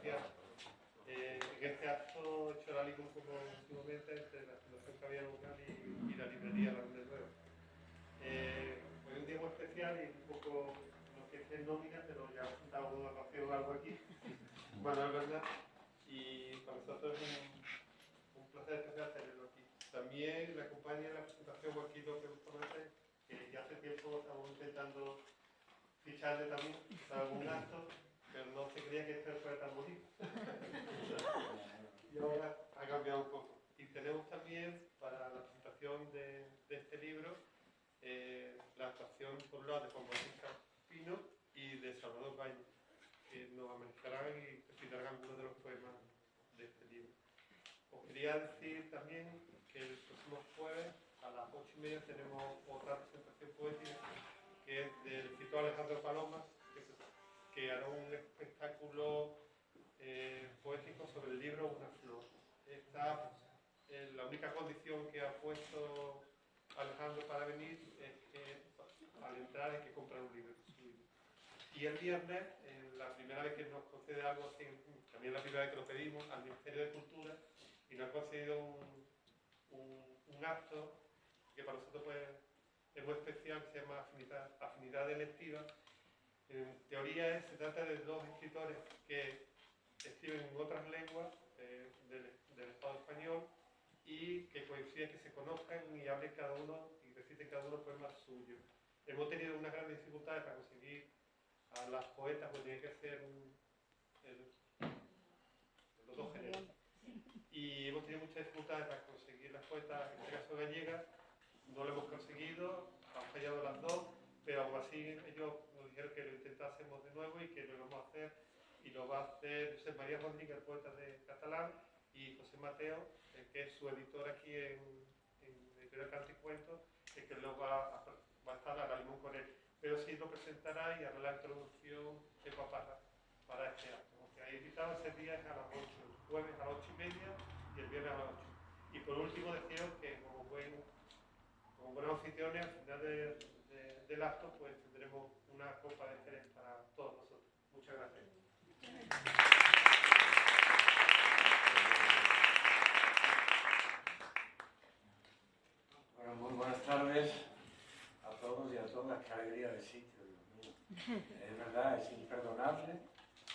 especial. En este acto he hecho la liga como últimamente entre la Fundación Caviar Local y la librería La Luz del Nuevo. Hoy es un día muy especial y un poco, no sé si es nómina, pero ya ha presentado una ocasión algo aquí. Manuel Bernal, y para nosotros es un placer especial tenerlo aquí. También me acompaña en la presentación Joaquín López Bustamante, que ya hace tiempo estamos intentando ficharle también para algún acto, pero no se creía que esto fuera tan bonito. Y ahora ha cambiado un poco. Y tenemos también para la presentación de este libro la actuación por un lado de Juan Bautista Pino y de Salvador Valle, que nos amenizarán y recitarán algunos de los poemas de este libro. Os quería decir también que el próximo jueves a las 8:30 tenemos otra presentación poética que es del escritor Alejandro Palomas, que hará un espectáculo poético sobre el libro Una flor. Esta, la única condición que ha puesto Alejandro para venir es que al entrar hay que comprar un libro. Y el viernes, la primera vez que nos concede algo así, también la primera vez que lo pedimos al Ministerio de Cultura, y nos ha concedido un acto que para nosotros pues, es muy especial, que se llama Afinidad Electiva. En teoría se trata de dos escritores que escriben en otras lenguas del Estado español y que coinciden que se conozcan y hablen cada uno y reciten cada uno poemas suyos. Hemos tenido unas grandes dificultades para conseguir a las poetas, porque tiene que ser los dos géneros. Y hemos tenido muchas dificultades para conseguir las poetas, en este caso gallegas. No lo hemos conseguido, han fallado las dos, pero aún así ellos nos dijeron que lo intentásemos de nuevo y que lo íbamos a hacer. Y lo va a hacer José María Rodríguez, el poeta de catalán, y José Mateo, que es su editor aquí en Editorial Canto y Cuentos, que luego va a estar a la limón con él. Pero sí lo presentará y hará la introducción de Paparra para este acto. Aunque hay invitado ese día es a las 8, el jueves a las 8:30 y el viernes a las 8. Y por último deciros que como buenos anfitriones, al final del acto, pues tendremos una copa de Jerez para todos nosotros. Muchas gracias. Bueno, muy buenas tardes a todos y a todas. Qué alegría de sitio, Dios mío. Es verdad, es imperdonable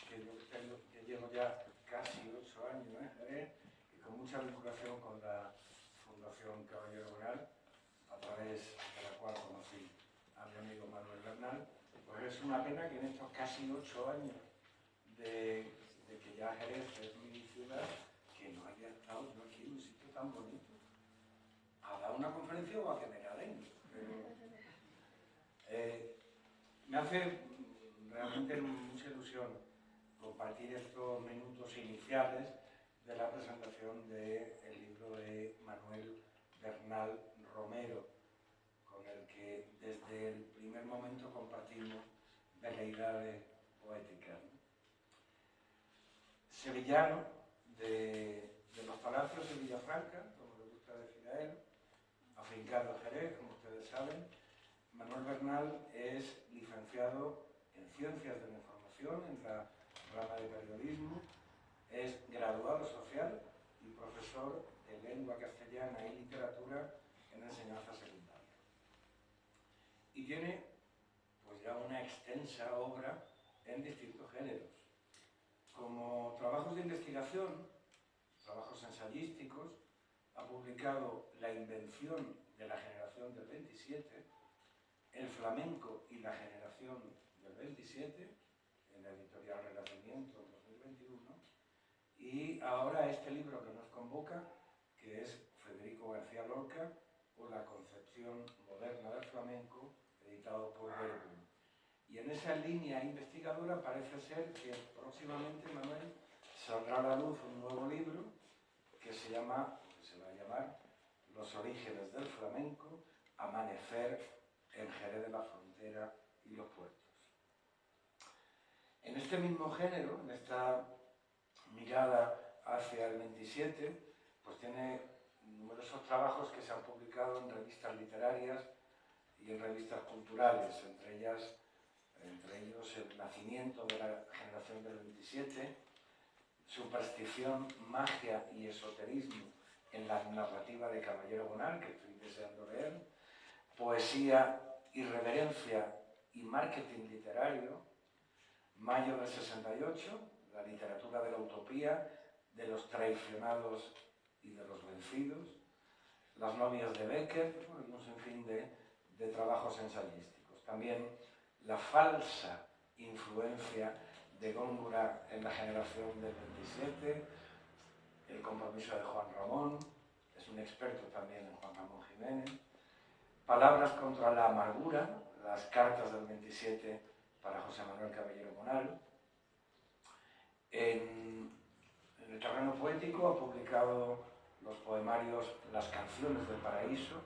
que yo llevo ya casi 8 años en Jerez y con mucha vinculación con la Fundación Caballero Real, a través de la cual conocí a mi amigo Manuel Bernal. Pues es una pena que en estos casi 8 años de que ya Jerez es mi ciudad, que no haya estado yo aquí en un sitio tan bonito a dar una conferencia o a que me caden. Me hace realmente mucha ilusión compartir estos minutos iniciales de la presentación del libro de Manuel Bernal Romero, con el que desde el primer momento compartimos veleidades poéticas. Sevillano, de los Palacios de Villafranca, como le gusta decir a él, afincado en Jerez, como ustedes saben. Manuel Bernal es licenciado en Ciencias de la Información, en la rama de Periodismo, es graduado social y profesor de Lengua Castellana y Literatura en Enseñanza Secundaria. Y tiene pues ya una extensa obra en distintos géneros. Como trabajos de investigación, trabajos ensayísticos, ha publicado La invención de la generación del 27, El flamenco y la generación del 27, en la editorial Renacimiento 2021, y ahora este libro que nos convoca, que es Federico García Lorca, o La concepción moderna del flamenco, editado por Verbum. Y en esa línea investigadora parece ser que próximamente, Manuel, saldrá a la luz un nuevo libro que se va a llamar Los orígenes del flamenco, Amanecer en Jerez de la Frontera y los puertos. En este mismo género, en esta mirada hacia el 27, pues tiene numerosos trabajos que se han publicado en revistas literarias y en revistas culturales, entre ellos El nacimiento de la generación del 27, superstición, magia y esoterismo en la narrativa de Caballero Bonal, que estoy deseando leer, poesía, irreverencia y marketing literario, mayo del 68, la literatura de la utopía, de los traicionados y de los vencidos, las novias de Becker, y un sinfín de trabajos ensayísticos. También la falsa influencia de Góngora en la generación del 27, el compromiso de Juan Ramón, es un experto también en Juan Ramón Jiménez, palabras contra la amargura, las cartas del 27 para José Manuel Caballero Bonal. En el terreno poético ha publicado los poemarios Las canciones del paraíso,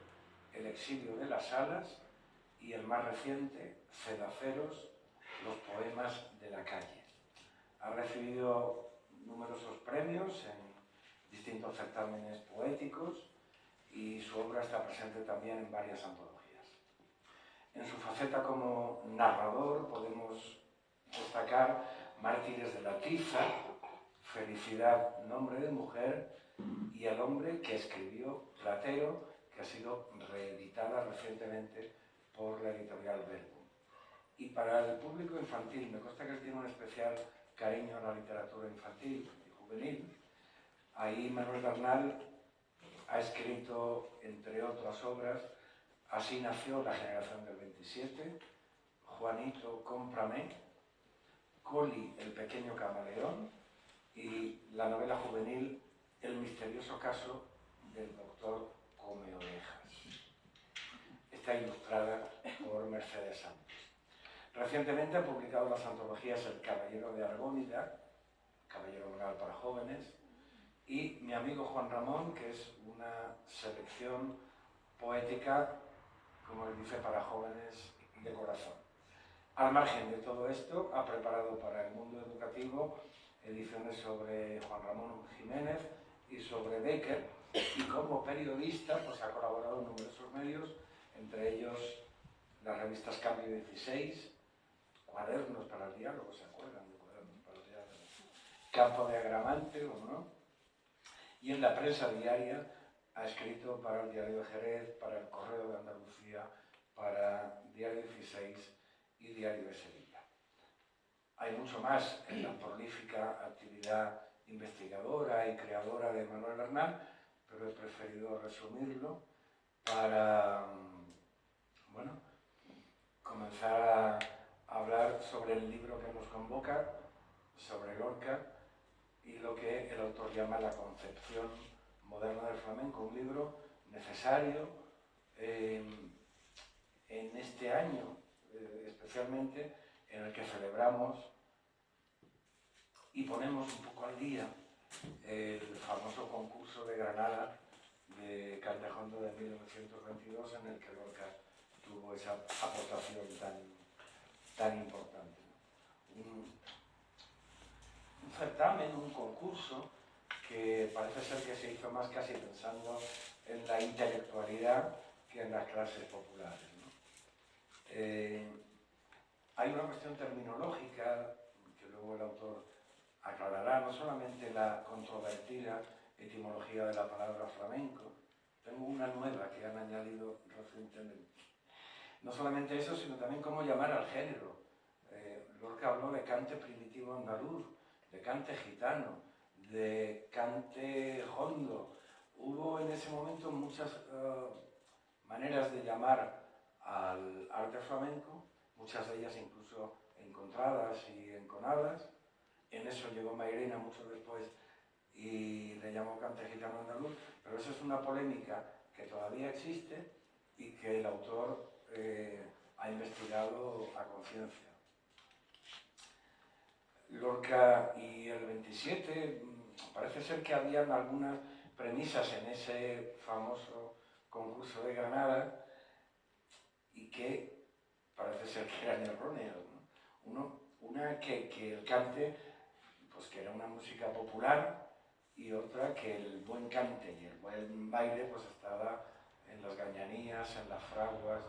El exilio de las alas y el más reciente, Cedaceros, los poemas de la calle. Ha recibido numerosos premios en distintos certámenes poéticos y su obra está presente también en varias antologías. En su faceta como narrador podemos destacar Mártires de la Tiza, Felicidad, nombre de mujer, y El hombre que escribió Platero, que ha sido reeditada recientemente por la editorial Verbo. Y para el público infantil, me consta que él tiene un especial cariño a la literatura infantil y juvenil. Ahí Manuel Bernal ha escrito, entre otras obras, Así nació la generación del 27, Juanito, cómprame, Coli, el pequeño camaleón, y la novela juvenil El misterioso caso del doctor Come Orejas. Está ilustrada por Mercedes Santos. Recientemente ha publicado las antologías El caballero de Argónida, Caballero Bonal para jóvenes, y Mi amigo Juan Ramón, que es una selección poética, como él dice, para jóvenes de corazón. Al margen de todo esto, ha preparado para el mundo educativo ediciones sobre Juan Ramón Jiménez y sobre Becker, y como periodista pues, ha colaborado en numerosos medios, entre ellos las revistas Cambio 16, Cuadernos para el Diálogo, ¿se acuerdan de Cuadernos para el Diálogo? Campo de Agramante, ¿o no? Y en la prensa diaria ha escrito para el Diario de Jerez, para el Correo de Andalucía, para Diario 16 y Diario de Sevilla. Hay mucho más en la prolífica actividad investigadora y creadora de Manuel Bernal, pero he preferido resumirlo para, bueno, comenzar a hablar sobre el libro que nos convoca, sobre Lorca, y lo que el autor llama la concepción moderna del flamenco, un libro necesario en este año, especialmente en el que celebramos y ponemos un poco al día el famoso concurso de Granada de Callejondo de 1922, en el que Lorca tuvo esa aportación tan importante. Un certamen, un concurso que parece ser que se hizo más casi pensando en la intelectualidad que en las clases populares, ¿no? Hay una cuestión terminológica que luego el autor aclarará, no solamente la controvertida etimología de la palabra flamenco, tengo una nueva que han añadido recientemente. No solamente eso, sino también cómo llamar al género. Lorca habló de cante primitivo andaluz, de cante gitano, de cante hondo. Hubo en ese momento muchas maneras de llamar al arte flamenco, muchas de ellas incluso encontradas y enconadas. En eso llegó Mairena mucho después y le llamó cante gitano andaluz, pero eso es una polémica que todavía existe y que el autor ha investigado a conciencia. Lorca y el 27, parece ser que habían algunas premisas en ese famoso concurso de Granada y que parece ser que eran erróneas, ¿no? Una que el cante, pues que era una música popular, y otra que el buen cante y el buen baile pues estaba en las gañanías, en las fraguas,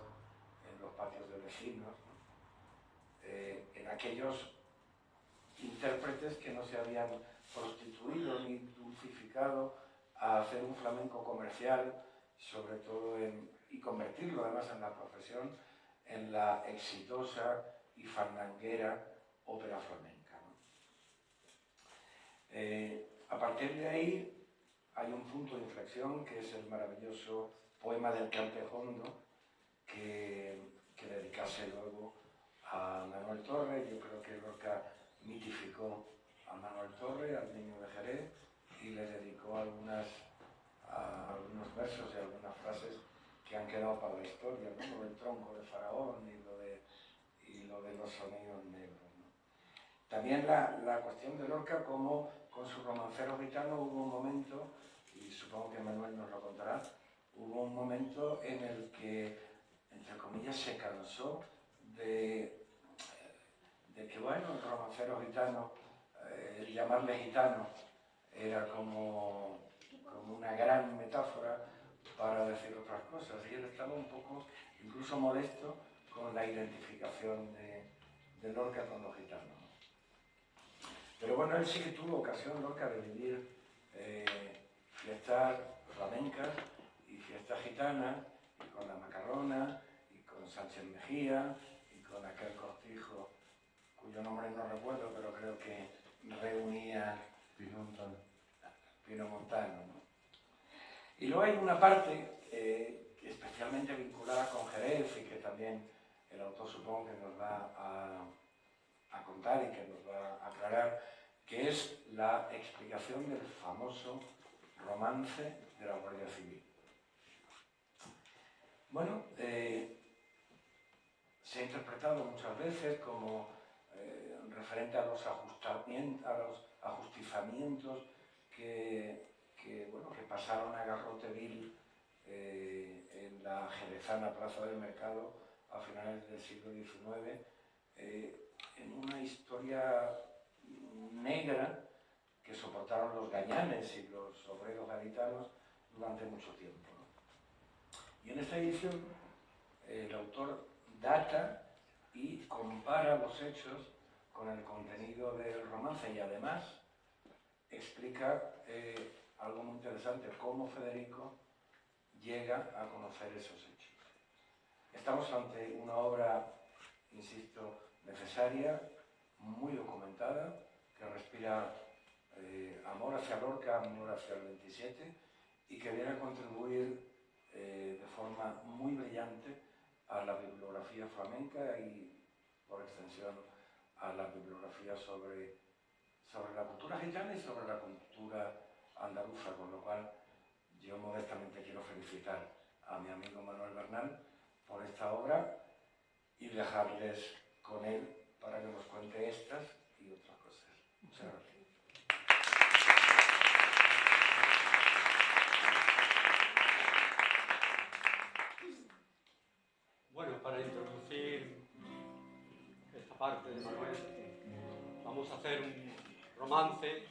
en los patios de vecinos, ¿no? En aquellos intérpretes que no se habían prostituido ni dulcificado a hacer un flamenco comercial, sobre todo y convertirlo además en la profesión, en la exitosa y fandanguera ópera flamenca, ¿no? A partir de ahí hay un punto de inflexión que es el maravilloso poema del Cantejondo que dedicase luego a Manuel Torre. Yo creo que Lorca mitificó a Manuel Torre, al niño de Jerez, y le dedicó algunos versos y algunas frases que han quedado para la historia, ¿no? Lo del tronco de Faraón y lo de los sonidos negros, ¿no? También la cuestión de Lorca, como con su romancero gitano hubo un momento, y supongo que Manuel nos lo contará, hubo un momento en el que, entre comillas, se cansó de que, bueno, el romancero gitano, el llamarle gitano, era como una gran metáfora para decir otras cosas, y él estaba un poco, incluso molesto, con la identificación de Lorca con los gitanos. Pero bueno, él sí que tuvo ocasión, Lorca, de vivir fiestas flamencas y fiestas gitanas, y con la Macarrona, y con Sánchez Mejía, y con aquel cortijo, cuyo nombre no recuerdo, pero creo que reunía Pino Montano, ¿no? Y luego hay una parte especialmente vinculada con Jerez y que también el autor supongo que nos va a contar y que nos va a aclarar, que es la explicación del famoso romance de la Guardia Civil. Bueno, se ha interpretado muchas veces como referente a los ajustizamientos que pasaron a garrote vil en la jerezana Plaza del Mercado a finales del siglo XIX, en una historia negra que soportaron los gañanes y los obreros gaditanos durante mucho tiempo, ¿no? Y en esta edición el autor data y compara los hechos con el contenido del romance y además explica algo muy interesante, cómo Federico llega a conocer esos hechos. Estamos ante una obra, insisto, necesaria, muy documentada, que respira amor hacia Lorca, amor hacia el 27, y que viene a contribuir de forma muy brillante a la bibliografía flamenca y, por extensión, a la bibliografía sobre la cultura gitana y sobre la cultura andaluza, con lo cual yo modestamente quiero felicitar a mi amigo Manuel Bernal por esta obra y dejarles con él para que nos cuente estas y otras cosas. Muchas gracias. Bueno, para introducir esta parte de Manuel, vamos a hacer un romance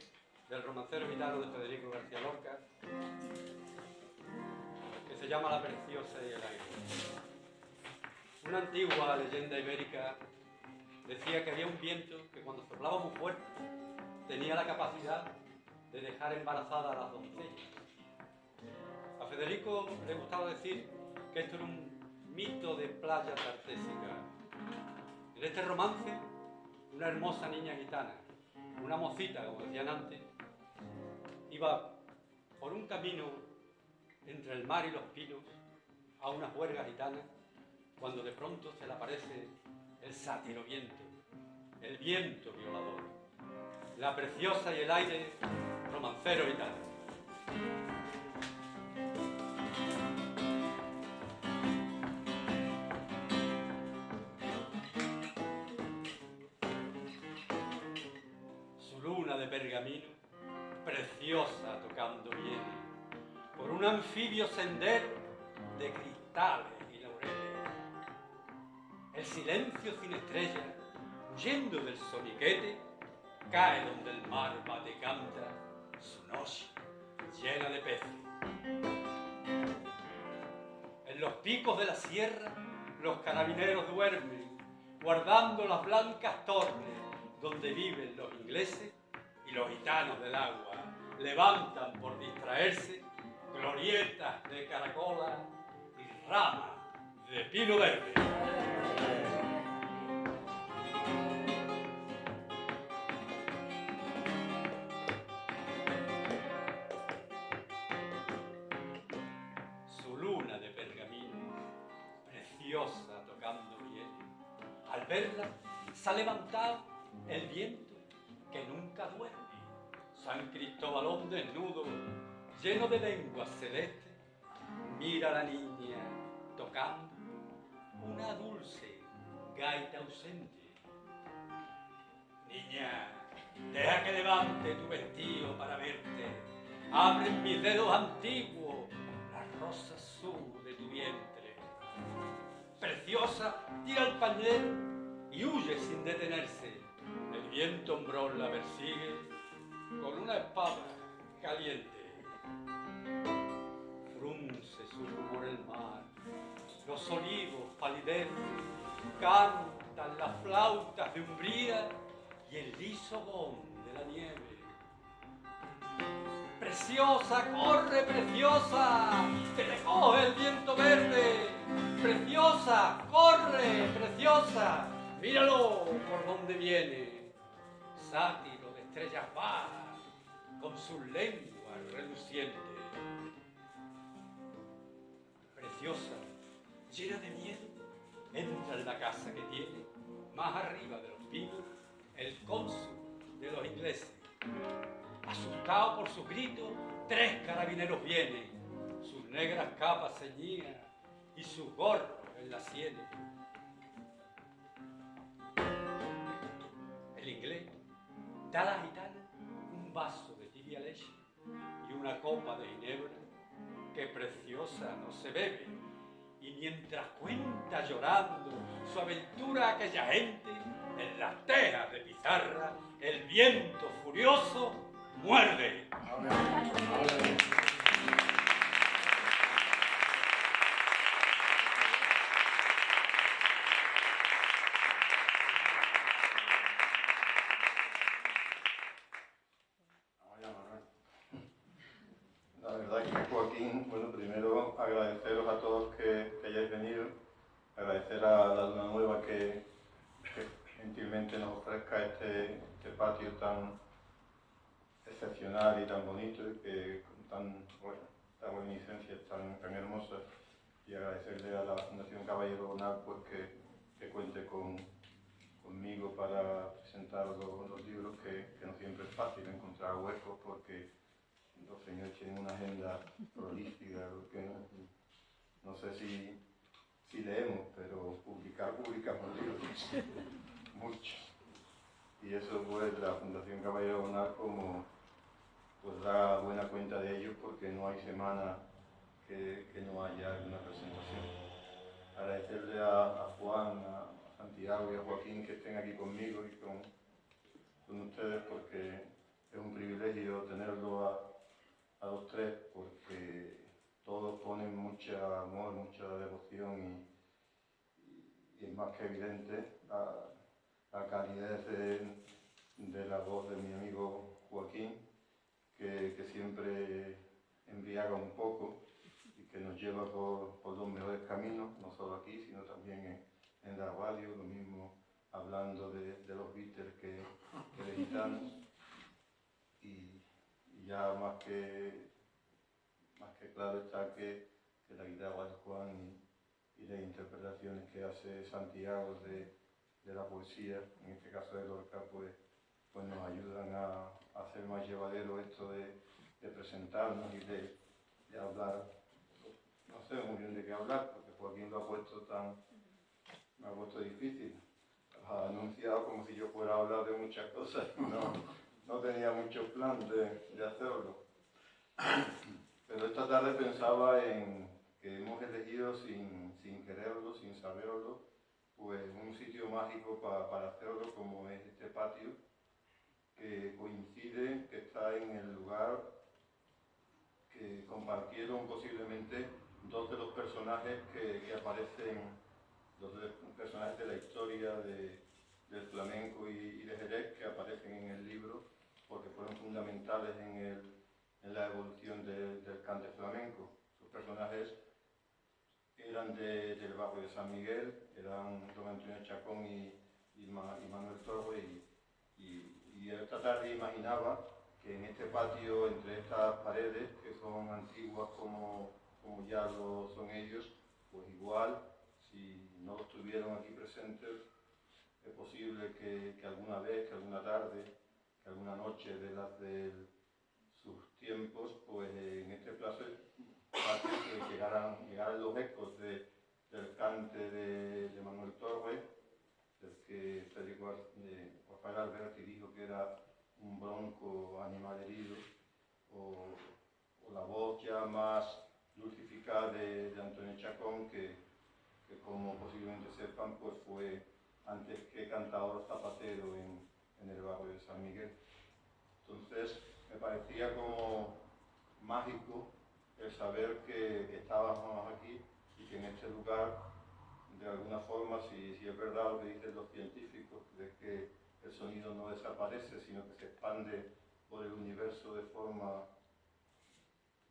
del romancero gitano de Federico García Lorca, que se llama La Preciosa y el Aire. Una antigua leyenda ibérica decía que había un viento que cuando soplaba muy fuerte tenía la capacidad de dejar embarazadas a las doncellas. A Federico le gustaba decir que esto era un mito de playa tartésica. En este romance, una hermosa niña gitana, una mocita, como decían antes, iba por un camino entre el mar y los pinos a una juerga gitana, cuando de pronto se le aparece el sátiro viento, el viento violador, la preciosa y el aire, romancero gitano. Su luna de pergamino, preciosa tocando viene, por un anfibio sendero de cristales y laureles. El silencio sin estrella, huyendo del soniquete, cae donde el mar bate y canta su noche llena de peces. En los picos de la sierra los carabineros duermen, guardando las blancas torres donde viven los ingleses y los gitanos del agua levantan por distraerse glorietas de caracola y ramas de pino verde. Su luna de pergamino, preciosa tocando bien, al verla se ha levantado el viento que nunca duerme. San Cristóbalón desnudo, lleno de lenguas celestes, mira a la niña tocando una dulce gaita ausente. Niña, deja que levante tu vestido para verte. Abre en mis dedos antiguos la rosa azul de tu vientre. Preciosa, tira el pañuelo y huye sin detenerse. El viento hombrón la persigue con una espada caliente. Frunce su rumor el mar, los olivos palidecen, cantan las flautas de umbría y el liso gom de la nieve. Preciosa, corre, preciosa, que te coge el viento verde. Preciosa, corre, preciosa, míralo por donde viene. Sátiro de estrellas bajas, con sus lenguas relucientes. Preciosa, llena de miedo, entra en la casa que tiene, más arriba de los pinos, el cónsul de los ingleses. Asustado por sus gritos, 3 carabineros vienen, sus negras capas ceñidas y sus gorros en las sienes. El inglés da a la gitana un vaso de tibia leche y una copa de ginebra que preciosa no se bebe. Y mientras cuenta llorando su aventura a aquella gente, en las tejas de pizarra el viento furioso muerde. La verdad que Joaquín, bueno, primero agradeceros a todos que hayáis venido, agradecer a la Luna Nueva que gentilmente nos ofrezca este patio tan excepcional y tan bonito y que con tan reminiscencias tan hermosas, y agradecerle a la Fundación Caballero Bonal pues que cuente conmigo para presentar los libros, que no siempre es fácil encontrar huecos porque los señores tienen una agenda prolífica, que no sé si leemos, pero publicamos libros, muchos. Y eso pues la Fundación Caballero Bonal como pues da buena cuenta de ellos, porque no hay semana que no haya alguna presentación. Agradecerle a Juan, a Santiago y a Joaquín que estén aquí conmigo y con ustedes, porque es un privilegio tenerlo a los tres, porque todos ponen mucha amor, mucha devoción y es más que evidente la calidez de la voz de mi amigo Joaquín, que siempre embriaga un poco y que nos lleva por los mejores caminos, no solo aquí, sino también en la radio, lo mismo hablando de los Beatles que de gitanos. Y ya más que claro está que la guitarra de Juan y las interpretaciones que hace Santiago de la poesía, en este caso de Lorca, pues nos ayudan a hacer más llevadero esto de presentarnos y de hablar. No sé muy bien de qué hablar, porque Joaquín lo ha puesto me ha puesto difícil. Ha anunciado como si yo fuera a hablar de muchas cosas y no tenía mucho plan de hacerlo. Pero esta tarde pensaba en que hemos elegido sin quererlo, sin saberlo, pues un sitio mágico para hacerlo, como es este patio, que coincide, que está en el lugar que compartieron posiblemente dos de los personajes que aparecen, dos de los personajes de la historia de del flamenco y de Jerez que aparecen en el libro porque fueron fundamentales en la evolución del cante flamenco. Sus personajes eran del barrio de San Miguel, eran don Antonio Chacón y Manuel Torre, y él esta tarde imaginaba que en este patio, entre estas paredes, que son antiguas como ya lo son ellos, pues igual, si no estuvieron aquí presentes, es posible que alguna vez, que alguna tarde, que alguna noche de sus tiempos, pues en este patio llegaran los ecos del cante de Manuel Torres, del que Federico Rafael Alberti dijo que era un bronco animal herido, o la voz ya más dulcificada de Antonio Chacón, que como posiblemente sepan, pues fue antes que cantador zapatero en el barrio de San Miguel. Entonces me parecía como mágico el saber que estábamos aquí y que en este lugar, de alguna forma, si es verdad lo que dicen los científicos, de que el sonido no desaparece, sino que se expande por el universo de forma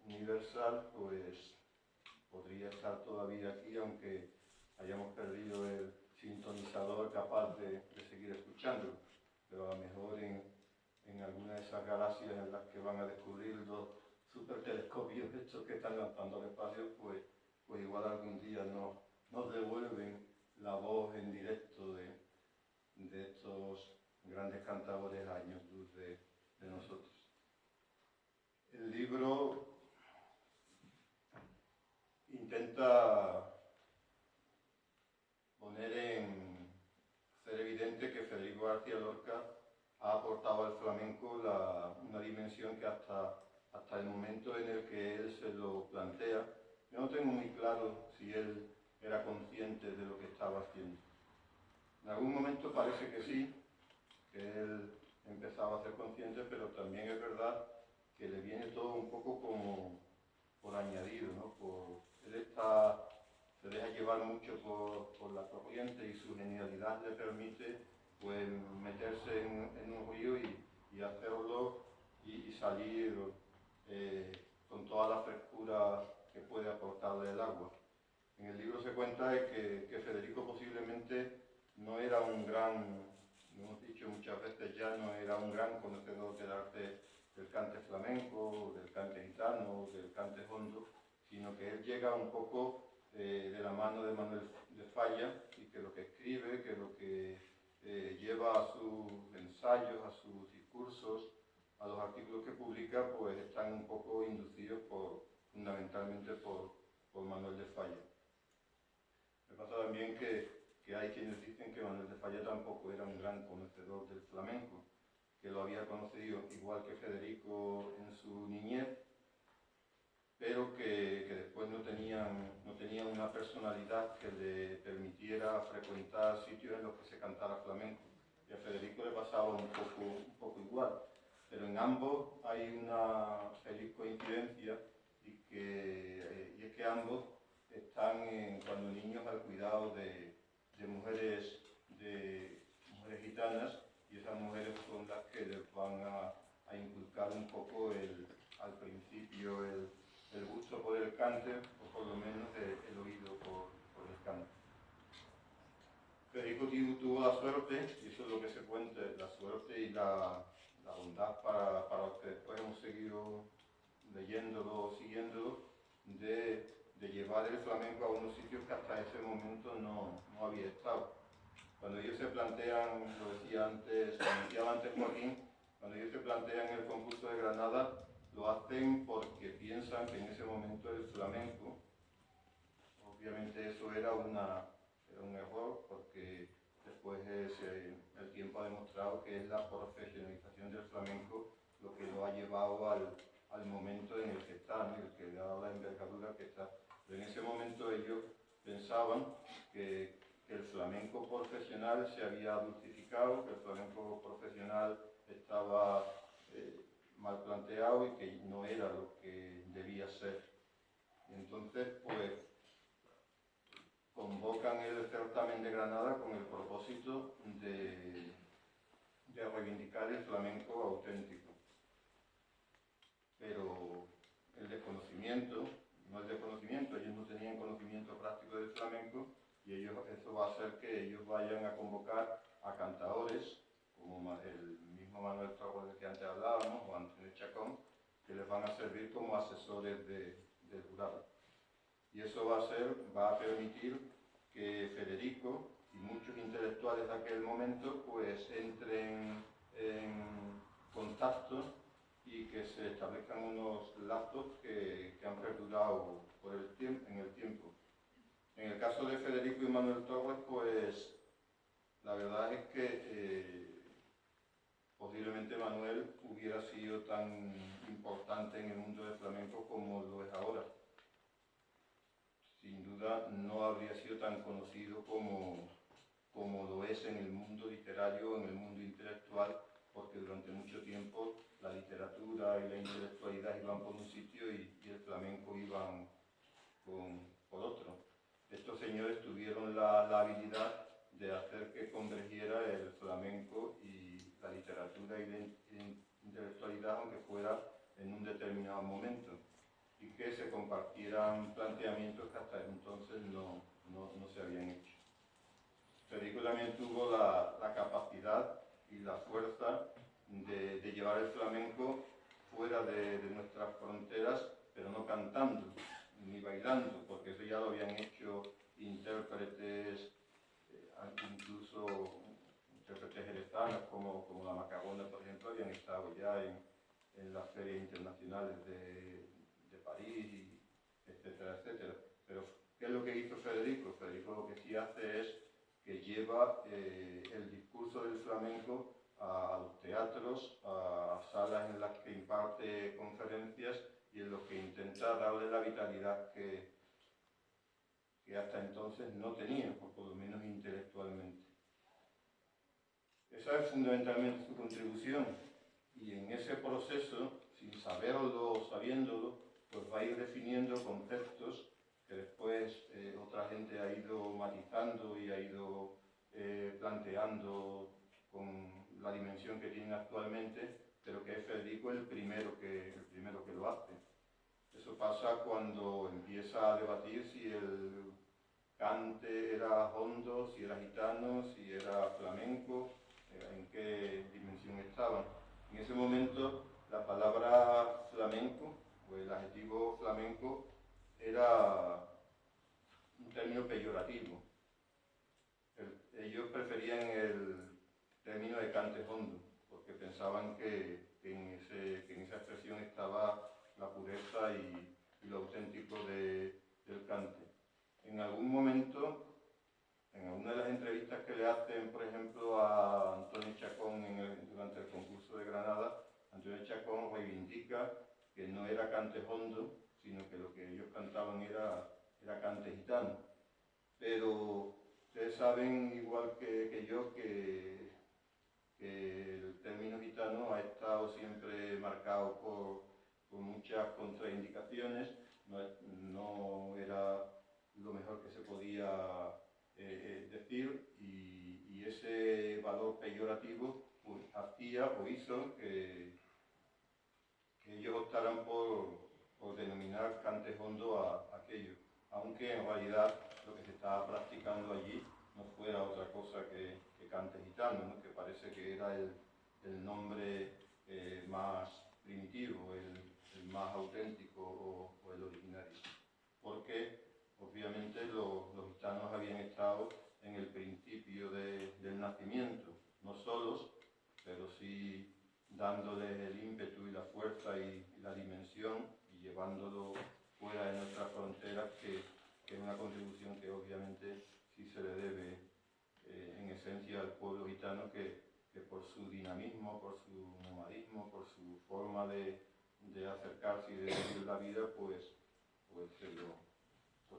universal, pues podría estar todavía aquí, aunque hayamos perdido el sintonizador capaz de seguir escuchándolo. Pero a lo mejor en alguna de esas galaxias en las que van a descubrir los supertelescopios estos que están lanzando al espacio, pues igual algún día nos devuelven la voz en directo de estos grandes cantadores a años luz de nosotros. El libro intenta hacer evidente que Federico García Lorca ha aportado al flamenco una dimensión que hasta el momento en el que él se lo plantea, yo no tengo muy claro si él era consciente de lo que estaba haciendo. En algún momento parece que sí, que él empezaba a ser consciente, pero también es verdad que le viene todo un poco como por añadido, ¿no? Él se deja llevar mucho por la corriente y su genialidad le permite pues meterse en un río y hacerlo y salir con toda la frescura que puede aportarle el agua. En el libro se cuenta que Federico posiblemente no era un gran, lo hemos dicho muchas veces ya, no era un gran conocedor del arte del cante flamenco, del cante gitano, del cante hondo, sino que él llega un poco de la mano de Manuel de Falla, y que lo que escribe, que lo que lleva a sus ensayos, a sus discursos, a los artículos que publica, pues están un poco inducidos fundamentalmente por Manuel de Falla. Me pasa también que hay quienes dicen que Manuel de Falla tampoco era un gran conocedor del flamenco, que lo había conocido igual que Federico en su niñez, pero que después no tenía una personalidad que le permitiera frecuentar sitios en los que se cantara flamenco. Y a Federico le pasaba un poco igual, pero en ambos hay una feliz coincidencia, y es que ambos están cuando niños al cuidado de mujeres gitanas, y esas mujeres son las que les van a inculcar un poco al principio el gusto por el cante, o por lo menos el oído por el cante. Federico tuvo la suerte, y eso es lo que se cuenta, la suerte y la bondad para los que después hemos seguido leyéndolo, siguiéndolo, de llevar el flamenco a unos sitios que hasta ese momento no había estado. Cuando ellos se plantean, lo decía antes Joaquín, cuando ellos se plantean el concurso de Granada, lo hacen porque piensan que en ese momento el flamenco, obviamente eso era un error, porque después el tiempo ha demostrado que es la profesionalización del flamenco lo que lo ha llevado al momento en el que está, ¿no? El que le ha dado la envergadura que está. Pero en ese momento ellos pensaban que el flamenco profesional se había dulcificado, que el flamenco profesional estaba mal planteado y que no era lo que debía ser. Y entonces, pues, convocan el certamen de Granada con el propósito de reivindicar el flamenco auténtico. Pero el desconocimiento, no el desconocimiento, ellos no tenían conocimiento práctico del flamenco y eso va a hacer que ellos vayan a convocar a cantadores, como el mismo Manuel Torres del que antes hablábamos, o Antonio Chacón, que les van a servir como asesores del jurado. Y eso va a permitir que Federico y muchos intelectuales de aquel momento pues entren en contacto y que se establezcan unos lazos que han perdurado en el tiempo. En el caso de Federico y Manuel Torres, pues la verdad es que posiblemente Manuel hubiera sido tan importante en el mundo del flamenco como lo es ahora. Sin duda no habría sido tan conocido como lo es en el mundo literario, en el mundo intelectual, porque durante mucho tiempo la literatura y la intelectualidad iban por un sitio y el flamenco iban por otro. Estos señores tuvieron la habilidad de hacer que convergiera el flamenco y la literatura y la intelectualidad, aunque fuera en un determinado momento, y que se compartieran planteamientos que hasta entonces no se habían hecho. Federico también tuvo la capacidad y la fuerza de llevar el flamenco fuera de nuestras fronteras, pero no cantando ni bailando, porque eso ya lo habían hecho intérpretes, incluso intérpretes jerezanos como la Macarrona, por ejemplo, habían estado ya en las ferias internacionales de París, etcétera, etcétera. Pero, ¿qué es lo que hizo Federico? Federico lo que sí hace es que lleva el discurso del flamenco a los teatros, a salas en las que imparte conferencias y en los que intenta darle la vitalidad que hasta entonces no tenía, o por lo menos intelectualmente. Esa es fundamentalmente su contribución, y en ese proceso, sin saberlo o sabiéndolo, pues va a ir definiendo conceptos que después otra gente ha ido matizando y ha ido planteando con la dimensión que tienen actualmente, pero que es Federico el primero que lo hace. Eso pasa cuando empieza a debatir si el cante era hondo, si era gitano, si era flamenco, en qué dimensión estaban. En ese momento la palabra flamenco, o el adjetivo flamenco, era un término peyorativo. Ellos preferían el término de cante hondo, porque pensaban que en esa expresión estaba la pureza y lo auténtico del cante. En algún momento, en alguna de las entrevistas que le hacen, por ejemplo, a Antonio Chacón durante el concurso de Granada, Antonio Chacón reivindica que no era cante hondo, sino que lo que ellos cantaban era cante gitano. Pero ustedes saben, igual que yo, que el término gitano ha estado siempre marcado por muchas contraindicaciones, no era lo mejor que se podía decir, y ese valor peyorativo pues, hacía o hizo que ellos optaran por denominar cante hondo a aquello, aunque en realidad lo que se estaba practicando allí no fuera otra cosa que cante gitano, ¿no? Que parece que era el nombre más primitivo, el más auténtico o el originario, porque obviamente los gitanos habían estado en el principio del nacimiento, no solos, pero sí dándoles el ímpetu y la fuerza y la dimensión y llevándolo fuera de nuestras fronteras, que es una contribución que obviamente sí se le debe en esencia al pueblo gitano, que por su dinamismo, por su nomadismo, por su forma de acercarse y de vivir la vida, pues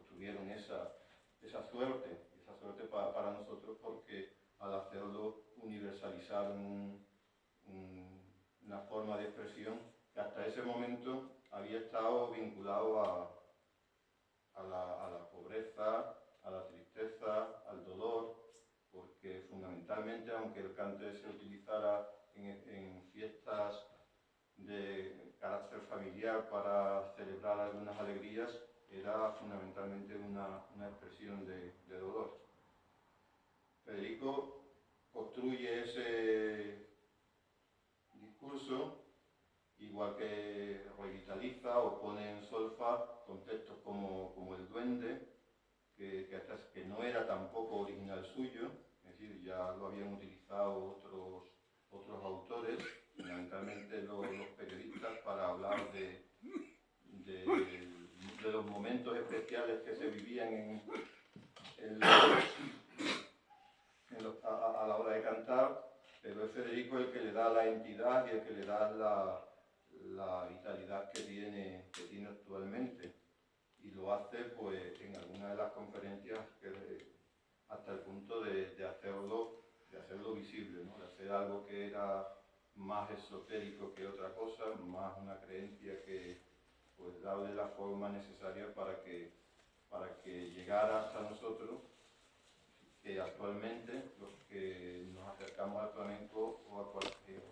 tuvieron esa suerte para nosotros, porque al hacerlo universalizaron una forma de expresión que hasta ese momento había estado vinculado a la pobreza, a la tristeza, tristeza, al dolor, porque fundamentalmente, aunque el cante se utilizara en fiestas de carácter familiar para celebrar algunas alegrías, era fundamentalmente una expresión de dolor. Federico construye ese discurso, igual que revitaliza o pone en solfa conceptos como el duende, que no era tampoco original suyo, es decir, ya lo habían utilizado otros autores, fundamentalmente los periodistas, para hablar de los momentos especiales que se vivían a la hora de cantar, pero es Federico el que le da la entidad y el que le da la vitalidad que tiene actualmente, y lo hace pues en algunas de las conferencias hasta el punto de hacerlo visible, ¿no? De hacer algo que era más esotérico que otra cosa, más una creencia que pues darle la forma necesaria para que llegara hasta nosotros, que actualmente los que nos acercamos al flamenco o a cualquier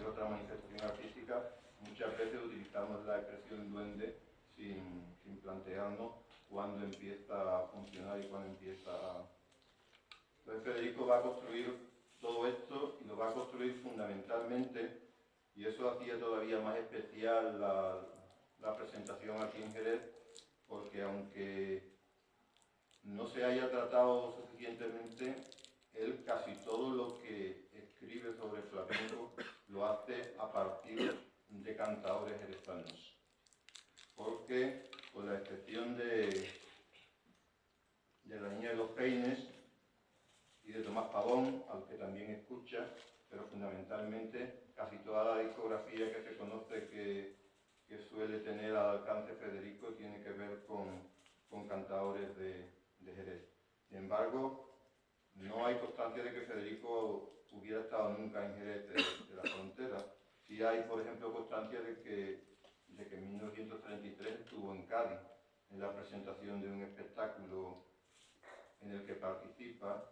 otra manifestación artística, muchas veces utilizamos la expresión duende sin plantearnos cuándo empieza a funcionar y cuándo empieza a... Entonces Federico va a construir todo esto, y lo va a construir fundamentalmente, y eso hacía todavía más especial la presentación aquí en Jerez, porque aunque no se haya tratado suficientemente, él casi todo lo que escribe sobre flamenco lo hace a partir de cantadores jerezanos. Porque, con la excepción de la Niña de los Peines y de Tomás Pavón, al que también escucha, pero fundamentalmente casi toda la discografía que se conoce que suele tener al alcance Federico tiene que ver con cantadores de Jerez. Sin embargo, no hay constancia de que Federico hubiera estado nunca en Jerez de la Frontera. Sí hay, por ejemplo, constancia de que en 1933 estuvo en Cádiz, en la presentación de un espectáculo en el que participa,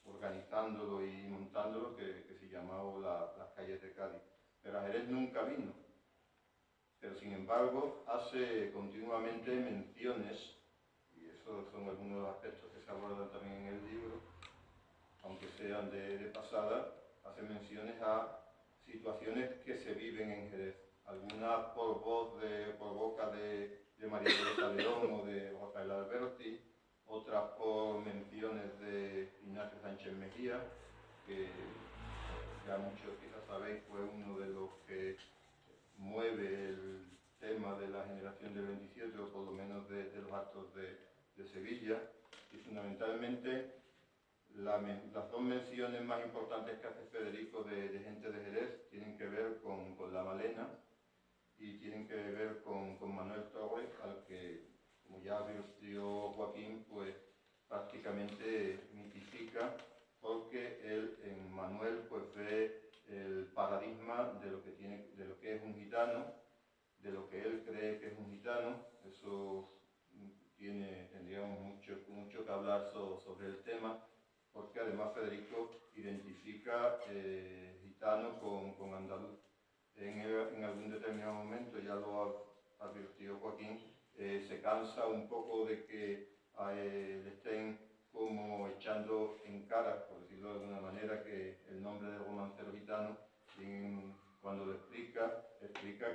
organizándolo y montándolo, que se llamaba Las calles de Cádiz. Pero a Jerez nunca vino. Pero sin embargo hace continuamente menciones, y esos son algunos de los aspectos que se abordan también en el libro, aunque sean de pasada, hace menciones a situaciones que se viven en Jerez, algunas por boca de María Teresa León o de Rafael Alberti, otras por menciones de Ignacio Sánchez Mejía, que ya muchos quizás sabéis fue uno de los que mueve el tema de la generación del 27, o por lo menos de los actos de Sevilla, y fundamentalmente las dos menciones más importantes que hace Federico de gente de Jerez tienen que ver con La Malena y tienen que ver con Manuel Torres, al que, como ya advirtió Joaquín, pues prácticamente mitifica, porque él en Manuel pues ve el paradigma de lo que es un gitano, de lo que él cree que es un gitano. Eso tendríamos mucho que hablar sobre el tema, porque además Federico identifica gitano con andaluz. En algún determinado momento, ya lo advirtió Joaquín, se cansa un poco de que le estén como echando en cara, por decirlo de alguna manera, que el nombre de romancero gitano, cuando lo explica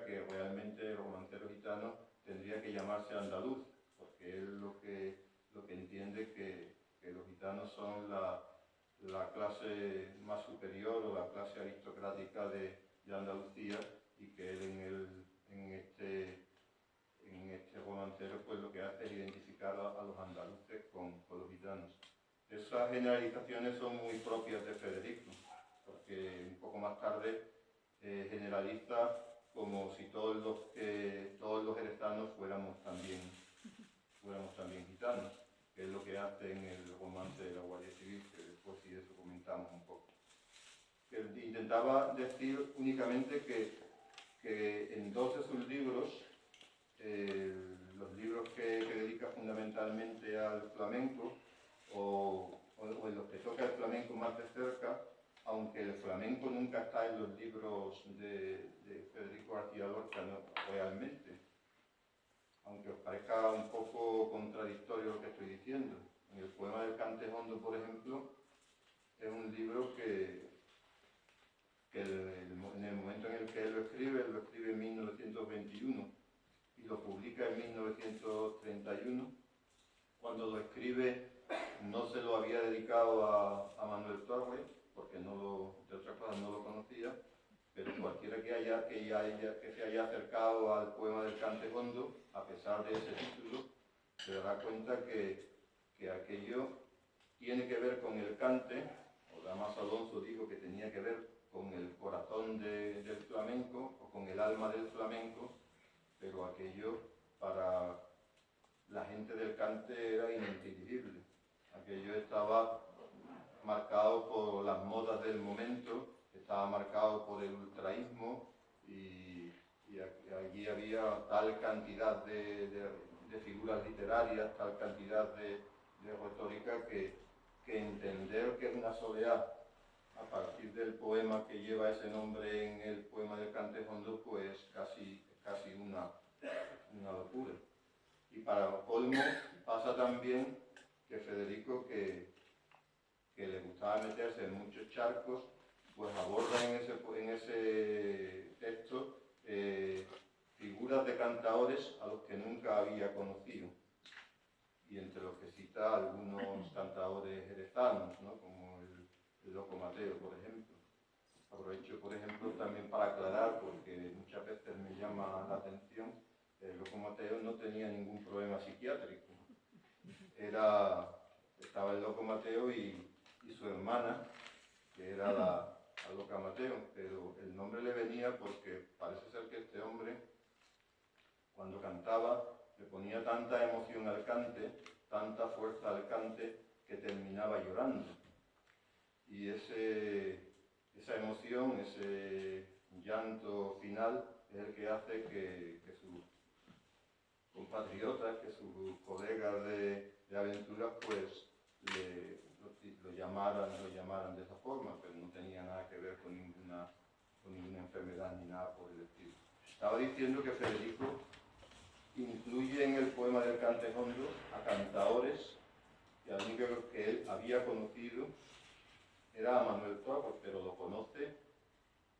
que realmente el romancero gitano tendría que llamarse andaluz, porque él lo que entiende que los gitanos son la clase más superior o la clase aristocrática de Andalucía, y que él en este romancero pues lo que hace es identificar a los andaluces con los gitanos. Esas generalizaciones son muy propias de Federico, porque un poco más tarde generaliza como si todos los jerezanos fuéramos también gitanos, que es lo que hace en el romance de la Guardia Civil, que después sí de eso comentamos un poco. Que intentaba decir únicamente que en dos de sus libros los libros que dedica fundamentalmente al flamenco o en los que toca el flamenco más de cerca, aunque el flamenco nunca está en los libros de Federico García Lorca, no, realmente, aunque os parezca un poco contradictorio lo que estoy diciendo. En el poema del Cante Hondo, por ejemplo, es un libro que en el momento en el que él lo escribe en 1921 y lo publica en 1931. Cuando lo escribe no se lo había dedicado a Manuel Torres, porque de otras cosas no lo conocía, pero cualquiera que se haya acercado al poema del Cante Hondo, a pesar de ese título, se dará cuenta que aquello tiene que ver con el cante, o Damas Alonso dijo que tenía que ver con el corazón del flamenco, o con el alma del flamenco, pero aquello para la gente del cante era ininteligible. Aquello estaba marcado por las modas del momento, estaba marcado por el ultraísmo y allí había tal cantidad de figuras literarias, tal cantidad de retórica que entender que es una soleá a partir del poema que lleva ese nombre en el poema del Cante Hondo, pues casi una locura. Y para colmo pasa también que Federico, que le gustaba meterse en muchos charcos, pues aborda en ese texto figuras de cantadores a los que nunca había conocido, y entre los que cita algunos cantadores jerezanos, ¿no? Como el Loco Mateo, por ejemplo. Aprovecho, por ejemplo, también para aclarar, porque muchas veces me llama la atención, el Loco Mateo no tenía ningún problema psiquiátrico. Estaba el Loco Mateo y su hermana, que era la Loca Mateo, pero el nombre le venía porque parece ser que este hombre, cuando cantaba, le ponía tanta emoción al cante, tanta fuerza al cante, que terminaba llorando. Y esa emoción, ese llanto final, es el que hace que sus compatriotas, que sus colegas de aventuras, pues lo llamaran de esa forma, pero no tenía nada que ver con ninguna enfermedad ni nada por el estilo. Estaba diciendo que Federico incluye en el poema del Cante Hondo a cantadores, y al único que él había conocido era a Manuel Torres, pero lo conoce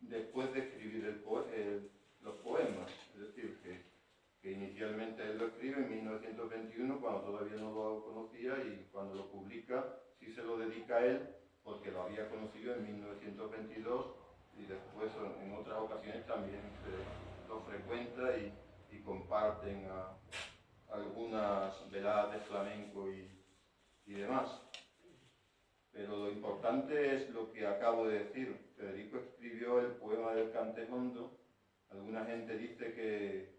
después de escribir los poemas. Es decir, que inicialmente él lo escribe en 1921, cuando todavía no lo conocía, y cuando lo publica sí se lo dedica a él, porque lo había conocido en 1922, y después en otras ocasiones también lo frecuenta y comparten algunas veladas de flamenco y demás. Pero lo importante es lo que acabo de decir. Federico escribió el poema del Cante Hondo. Alguna gente dice que,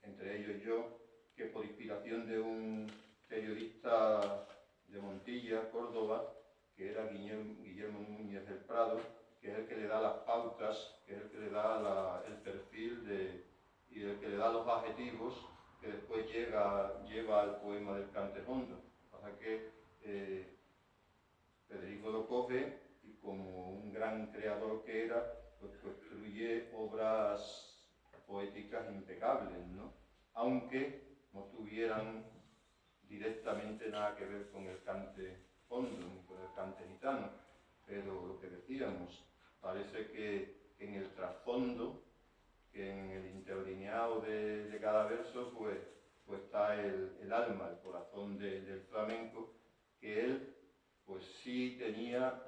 entre ellos yo, que por inspiración de un periodista de Montilla, Córdoba, que era Guillermo Núñez del Prado, que es el que le da las pautas, que es el que le da el perfil y el que le da los adjetivos que después lleva al poema del Cante Hondo. Pasa que Federico lo coge y, como un gran creador que era, pues construye obras poéticas impecables, ¿no? Aunque no tuvieran directamente nada que ver con el cante hondo ni con el cante gitano, pero lo que decíamos, parece que en el trasfondo, que en el interlineado de cada verso, pues está el alma, el corazón del flamenco, que él pues sí tenía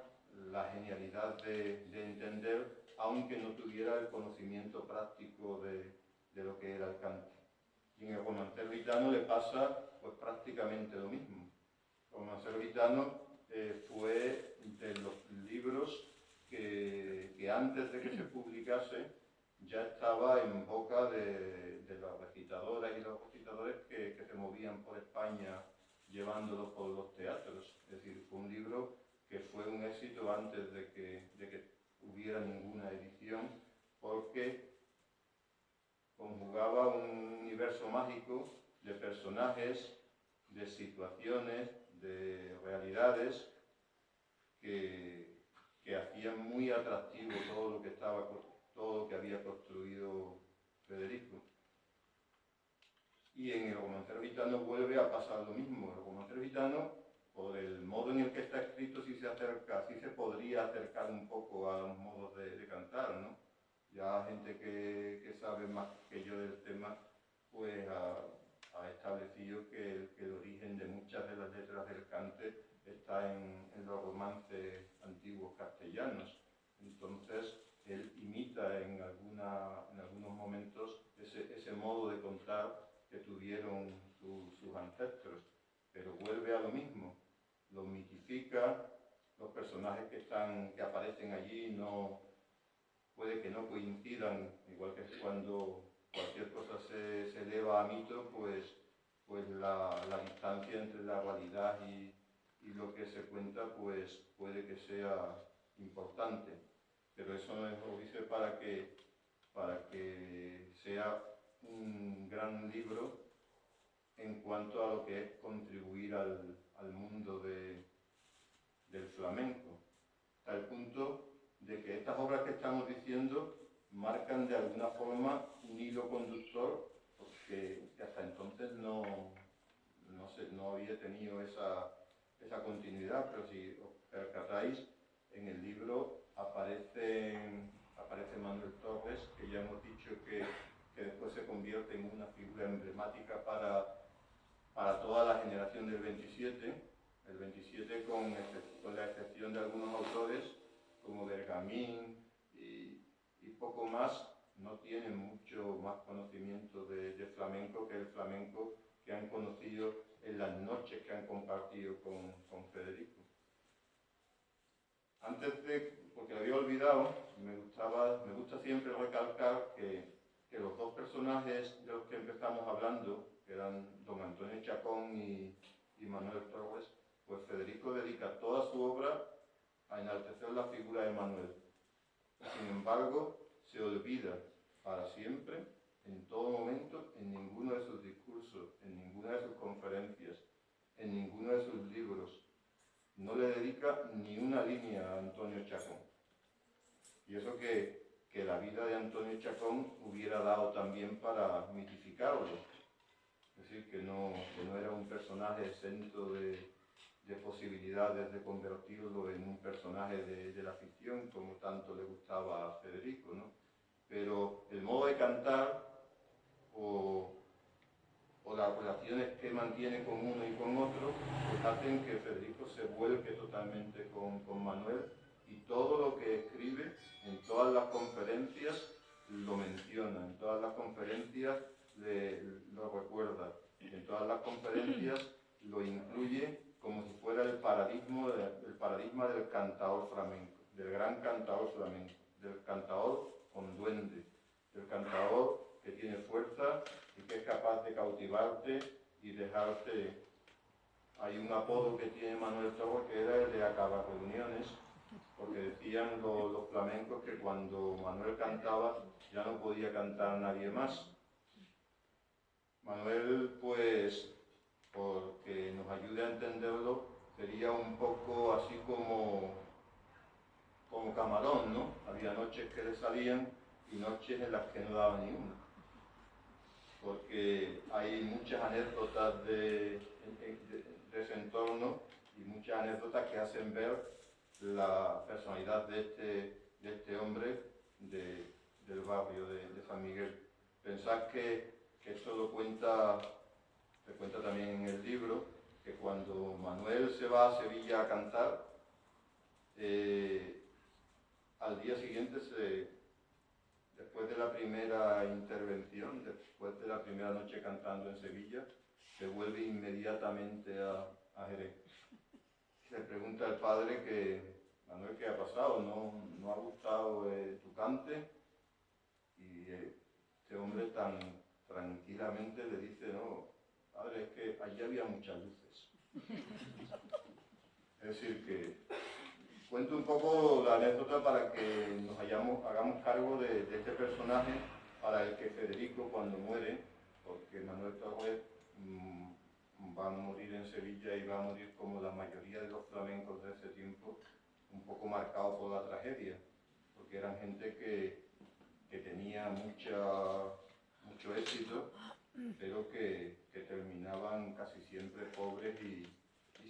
la genialidad de entender, aunque no tuviera el conocimiento práctico de lo que era el cante. Y en el romancero gitano le pasa pues prácticamente lo mismo. El romancero gitano fue de los libros que antes de que se publicase ya estaba en boca de las recitadoras y los recitadores que se movían por España llevándolo por los teatros. Es decir, fue un libro que fue un éxito antes de que hubiera ninguna edición, porque conjugaba un universo mágico de personajes, de situaciones, de realidades que hacían muy atractivo todo lo que había construido Federico. Y en el romancero gitano vuelve a pasar lo mismo. El romancero gitano, por el modo en el que está escrito, sí se podría acercar un poco a los modos de cantar, ¿no? Ya gente que sabe más que yo del tema, pues ha establecido que el origen de muchas de las letras del cante está en los romances antiguos castellanos. Entonces, él imita en algunos momentos ese modo de contar que tuvieron sus ancestros, pero vuelve a lo mismo, lo mitifica, los personajes que aparecen allí puede que no coincidan, igual que cuando cualquier cosa se eleva a mito, pues la distancia entre la realidad y lo que se cuenta pues puede que sea importante, pero eso no es obvio para que sea un gran libro en cuanto a lo que es contribuir al mundo del flamenco, hasta el punto de que estas obras que estamos diciendo marcan de alguna forma un hilo conductor, porque hasta entonces no había tenido esa continuidad, pero si os percatáis, en el libro aparece Manuel Torres, que ya hemos dicho que después se convierte en una figura emblemática para toda la generación del 27, el 27 con la excepción de algunos autores como Bergamín y poco más, no tienen mucho más conocimiento de flamenco que el flamenco que han conocido en las noches que han compartido con Federico. Porque lo había olvidado, me gusta siempre recalcar que los dos personajes de los que empezamos hablando, que eran don Antonio Chacón y Manuel Torres, pues Federico dedica toda su obra a enaltecer la figura de Manuel. Sin embargo, se olvida para siempre, en todo momento, en ninguno de sus discursos, en ninguna de sus conferencias, en ninguno de sus libros, no le dedica ni una línea a Antonio Chacón. Y eso que la vida de Antonio Chacón hubiera dado también para mitificarlo. Es decir, que no era un personaje exento de posibilidades de convertirlo en un personaje de la ficción, como tanto le gustaba a Federico, ¿no? Pero el modo de cantar o las relaciones que mantiene con uno y con otro, pues hacen que Federico se vuelque totalmente con Manuel, y todo lo que escribe en todas las conferencias lo menciona, en todas las conferencias lo recuerda, en todas las conferencias lo incluye como si fuera el paradigma del cantador flamenco, del gran cantador flamenco, del cantador con duende, del cantador que tiene fuerza y que es capaz de cautivarte y dejarte. Hay un apodo que tiene Manuel Torres que era el de acabar reuniones, porque decían los flamencos que cuando Manuel cantaba ya no podía cantar nadie más. Manuel, pues, porque nos ayude a entenderlo, sería un poco así como Camarón, ¿no? Había noches que le salían y noches en las que no daba ni una. Porque hay muchas anécdotas de ese entorno y muchas anécdotas que hacen ver la personalidad de este hombre del barrio de San Miguel. Pensad que esto se cuenta también en el libro, que cuando Manuel se va a Sevilla a cantar, al día siguiente, después de la primera intervención, después de la primera noche cantando en Sevilla, se vuelve inmediatamente a Jerez. Le pregunta al padre que, Manuel, ¿qué ha pasado? ¿No ha gustado tu cante? Y este hombre tan tranquilamente le dice, no, padre, es que allí había muchas luces. Es decir, que cuento un poco la anécdota para que nos hagamos cargo de este personaje para el que Federico, cuando muere, porque Manuel Torres va a morir en Sevilla y va a morir como la mayoría de los flamencos de ese tiempo, un poco marcado por la tragedia, porque eran gente que tenía mucho éxito, pero que terminaban casi siempre pobres y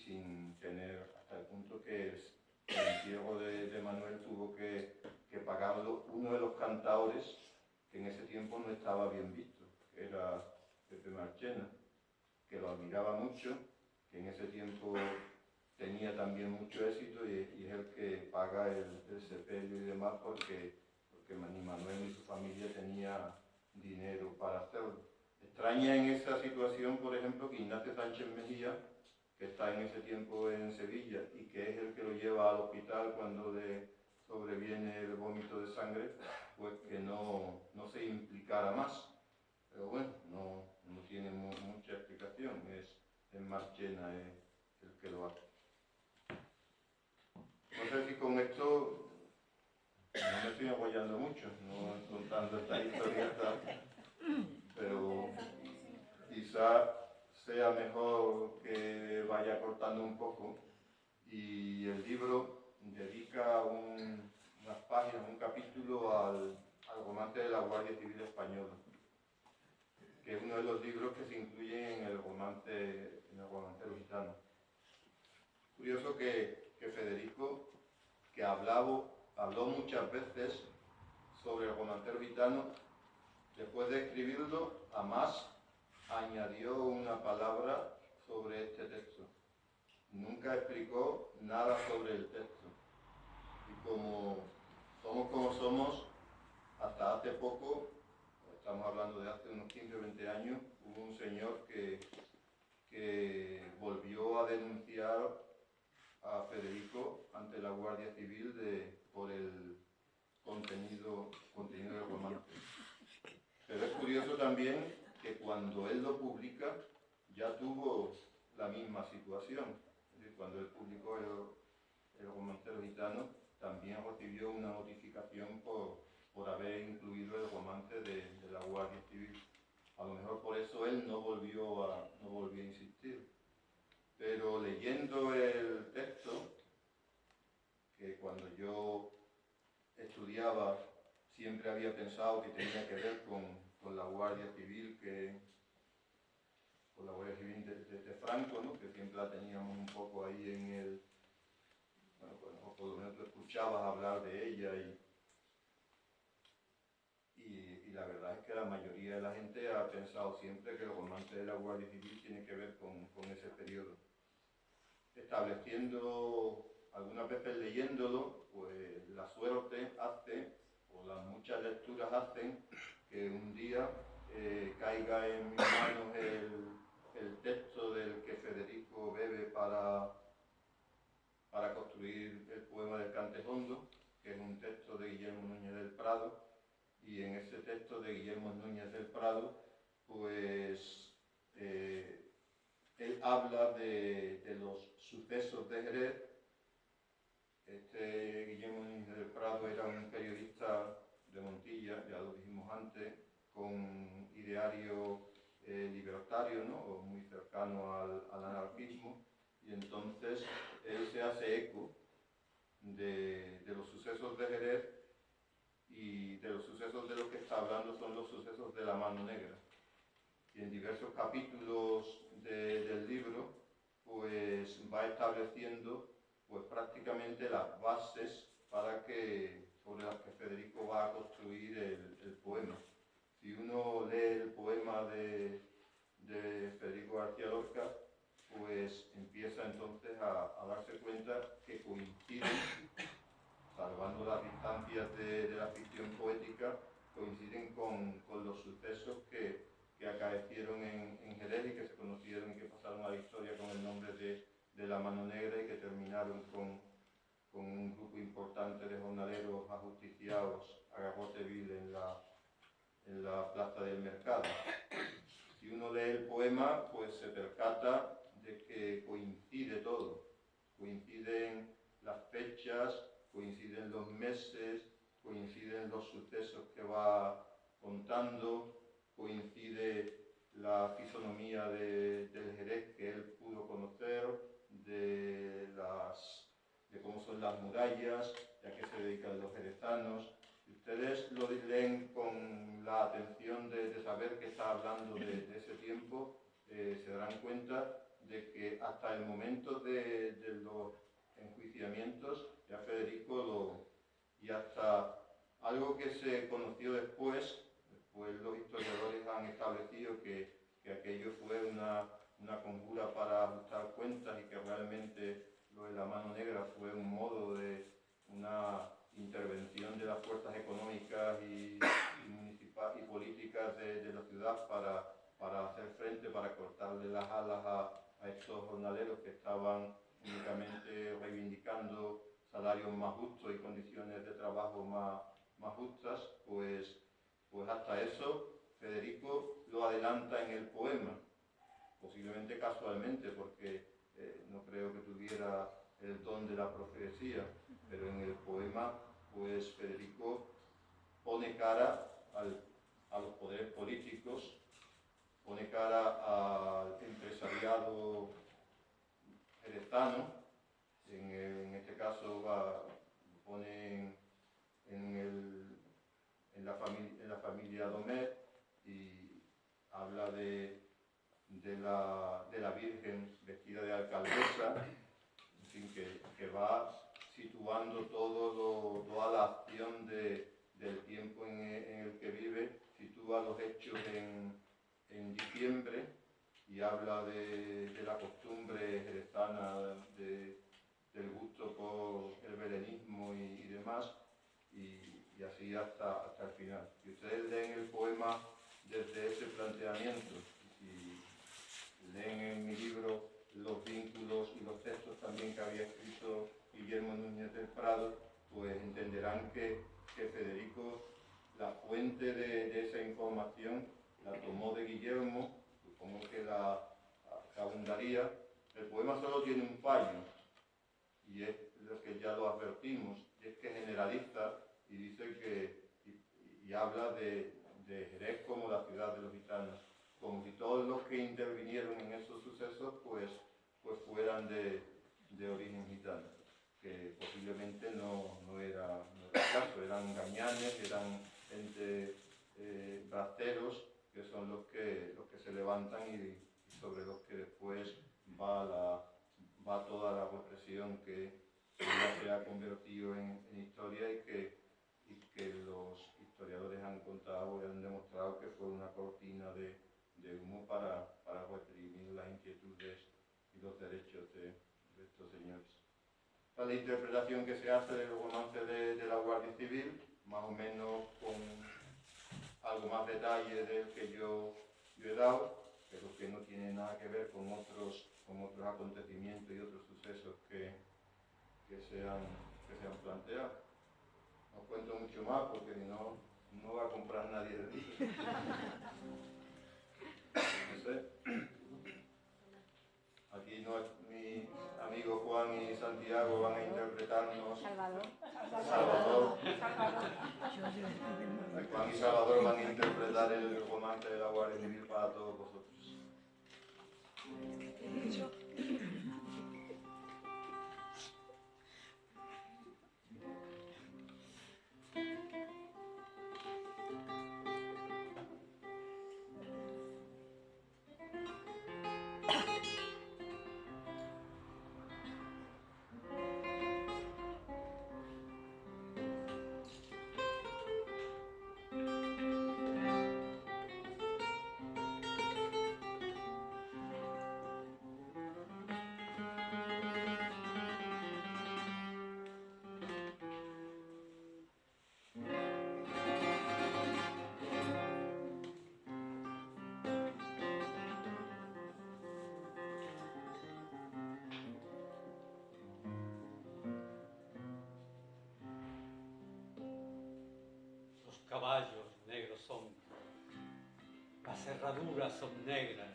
sin tener, hasta el punto que el entierro de Manuel tuvo que pagarlo uno de los cantaores que en ese tiempo no estaba bien visto, que era Pepe Marchena, que lo admiraba mucho, que en ese tiempo tenía también mucho éxito y es el que paga el sepelio y demás porque ni Manuel ni su familia tenía dinero para hacerlo. Extraña en esa situación, por ejemplo, que Ignacio Sánchez Mejía, que está en ese tiempo en Sevilla y que es el que lo lleva al hospital cuando le sobreviene el vómito de sangre, pues que no se implicara más. Pero bueno, no tiene mucha explicación, es Marchena el que lo hace. No sé si con esto no me estoy apoyando mucho, no contando esta historieta, pero quizá sea mejor que vaya cortando un poco. Y el libro dedica unas páginas, un capítulo al romance de la Guardia Civil Española, que es uno de los libros que se incluyen en el romance gitano. Curioso que Federico, que habló muchas veces sobre el romancero gitano, después de escribirlo, jamás añadió una palabra sobre este texto. Nunca explicó nada sobre el texto. Y como somos, hasta hace poco, estamos hablando de hace unos 15 o 20 años, hubo un señor que volvió a denunciar a Federico ante la Guardia Civil por el contenido del romance. Pero es curioso también que cuando él lo publica ya tuvo la misma situación. Es decir, cuando él publicó el romancero gitano, también recibió una notificación por haber incluido el romance de la Guardia Civil. A lo mejor por eso él no volvió a insistir. Pero leyendo el texto, que cuando yo estudiaba siempre había pensado que tenía que ver con la Guardia Civil, con la Guardia Civil de Franco, ¿no? Que siempre la teníamos un poco ahí en el... Bueno, o por lo menos tú escuchabas hablar de ella y la verdad es que la mayoría de la gente ha pensado siempre que el romance de la Guardia Civil tiene que ver con ese periodo. Estableciendo, algunas veces leyéndolo, pues la suerte hace, o las muchas lecturas hacen, que un día caiga en mis manos el texto del que Federico bebe para construir el poema del Cantejondo, que es un texto de Guillermo Núñez del Prado, y en ese texto de Guillermo Núñez del Prado, pues él habla de los sucesos de Jerez. Guillermo Núñez del Prado era un periodista de Montilla, ya lo dijimos antes, con ideario libertario, ¿no? O muy cercano al anarquismo, y entonces él se hace eco de los sucesos de Jerez, y de los sucesos de los que está hablando son los sucesos de la Mano Negra. Y en diversos capítulos del libro pues va estableciendo pues prácticamente las bases sobre las que Federico va a construir el poema. Si uno lee el poema de Federico García Lorca, pues empieza entonces a darse cuenta que coinciden, salvando las distancias de la ficción poética, coinciden con los sucesos que acaecieron en Jerez y que se conocieron y que pasaron a la historia con el nombre de la Mano Negra y que terminaron con un grupo importante de jornaleros ajusticiados a garrote vil en la plaza del mercado. Si uno lee el poema, pues se percata de que coincide todo. Coinciden las fechas, coinciden los meses, coinciden los sucesos que va contando, coincide la fisonomía del Jerez que él pudo conocer, de cómo son las murallas, y a qué se dedican los jerezanos. Si ustedes lo leen con la atención de saber que está hablando de ese tiempo, se darán cuenta de que hasta el momento de los enjuiciamientos ya Federico y hasta algo que se conoció después los historiadores han establecido que aquello fue una conjura para ajustar cuentas y que realmente lo de la mano negra fue un modo de una intervención de las fuerzas económicas y municipales y políticas de la ciudad para hacer frente, para cortarle las alas a estos jornaleros que estaban únicamente reivindicando salarios más justos y condiciones de trabajo más justas, pues hasta eso Federico lo adelanta en el poema, posiblemente casualmente, porque no creo que tuviera el don de la profecía, pero en el poema, pues Federico pone cara a los poderes políticos, pone cara al empresariado jerezano, en este caso lo pone en la familia Domet y habla de la Virgen vestida de alcaldesa, en fin, que va situando toda la acción del tiempo en el que vive, sitúa los hechos en diciembre y habla de la costumbre jerezana del gusto por el belenismo y demás, y así hasta el final. Si ustedes leen el poema desde ese planteamiento, y leen en mi libro los vínculos y los textos también que había escrito Guillermo Núñez del Prado, pues entenderán que Federico, la fuente de esa información, la tomó de Guillermo, supongo que la abundaría. El poema solo tiene un fallo, y es lo que ya lo advertimos, y es que generaliza y dice y habla de Jerez como la ciudad de los gitanos, como si todos los que intervinieron en esos sucesos pues fueran de origen gitano, que posiblemente no era el caso, eran gañanes, eran gente braceros, que son los que se levantan y sobre los que después va toda la represión que ya se ha convertido en historia y que los historiadores han contado y han demostrado que fue una cortina de humo para reprimir las inquietudes y los derechos de estos señores. Esta es la interpretación que se hace del romance de la Guardia Civil, más o menos con algo más detalle del que yo he dado, pero que no tiene nada que ver con otros acontecimientos y otros sucesos que se han planteado. No cuento mucho más porque si no va a comprar nadie el libro. No sé. Aquí mis amigos Juan y Santiago van a interpretarnos. Salvador. Juan y Salvador van a interpretar el romance de la Guardia Civil para todos vosotros. Caballos negros son, las cerraduras son negras,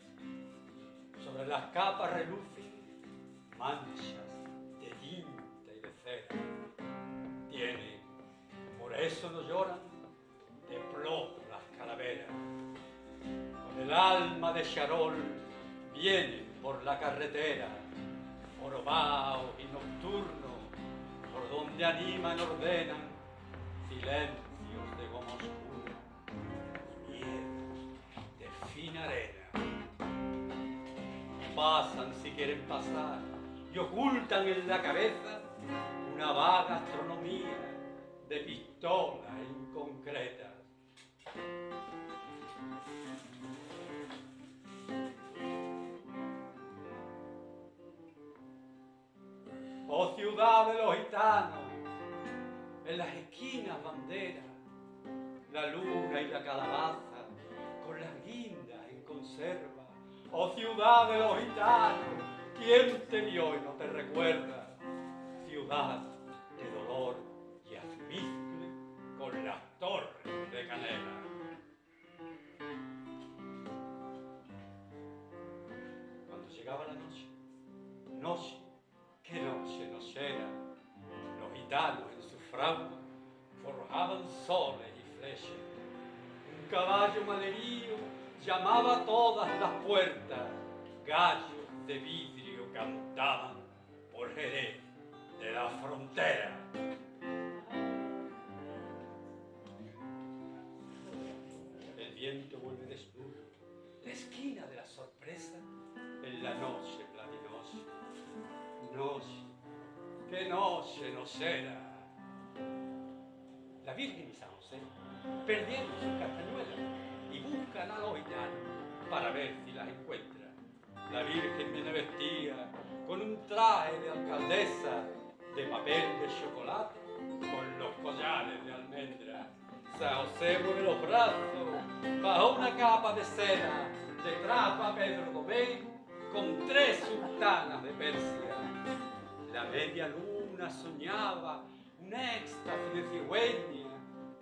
sobre las capas relucen manchas de tinta y de cera. Tienen, por eso no lloran, de plomo las calaveras. Con El alma de Charol viene por la carretera, jorobao y nocturno, por donde animan, ordenan silencios de goma oscura, miedos de fina arena. Pasan si quieren pasar y ocultan en la cabeza una vaga astronomía de pistolas inconcretas. Oh ciudad de los gitanos, en las esquinas banderas, la luna y la calabaza con las guindas en conserva. Oh ciudad de los gitanos, ¿quién te vio y no te recuerda? Ciudad de dolor y azmizcle con las torres de canela. Cuando llegaba la noche, noche, qué noche nos era, los gitanos en su fragua forjaban soles y flechas. Un caballo malerío llamaba a todas las puertas, gallos de vidrio cantaban por Jerez de la frontera. El viento vuelve desnudo, la esquina de la sorpresa en la noche platinosa. Noche, qué noche nos era. La Virgen y San José perdieron sus castañuelas y buscan a los gitanos para ver si las encuentran. La Virgen viene vestida con un traje de alcaldesa de papel de chocolate con los collares de almendra. San José mueve los brazos bajo una capa de seda, detrás va Pedro Domé con 3 sultanas de Persia. La media luna soñaba un éxtasis de cigüeña,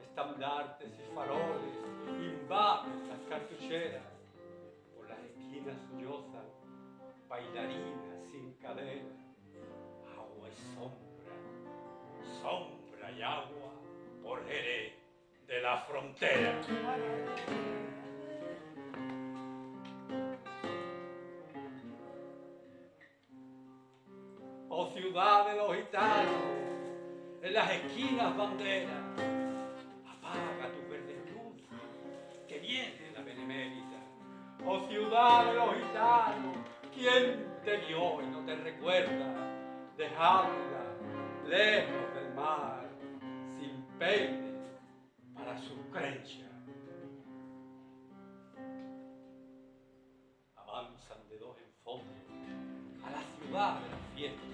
estandartes y faroles invaden las cartucheras. Por las esquinas sollozan bailarinas sin cadera. Agua y sombra, sombra y agua por Jerez de la frontera. Oh ciudad de los gitanos, en las esquinas banderas, apaga tu verde luz, que viene la benemérita. Oh ciudad de los gitanos, ¿quién te vio y no te recuerda? Dejadla lejos del mar, sin peine para su crencha. Avanzan de dos en fondo a la ciudad de la fiesta.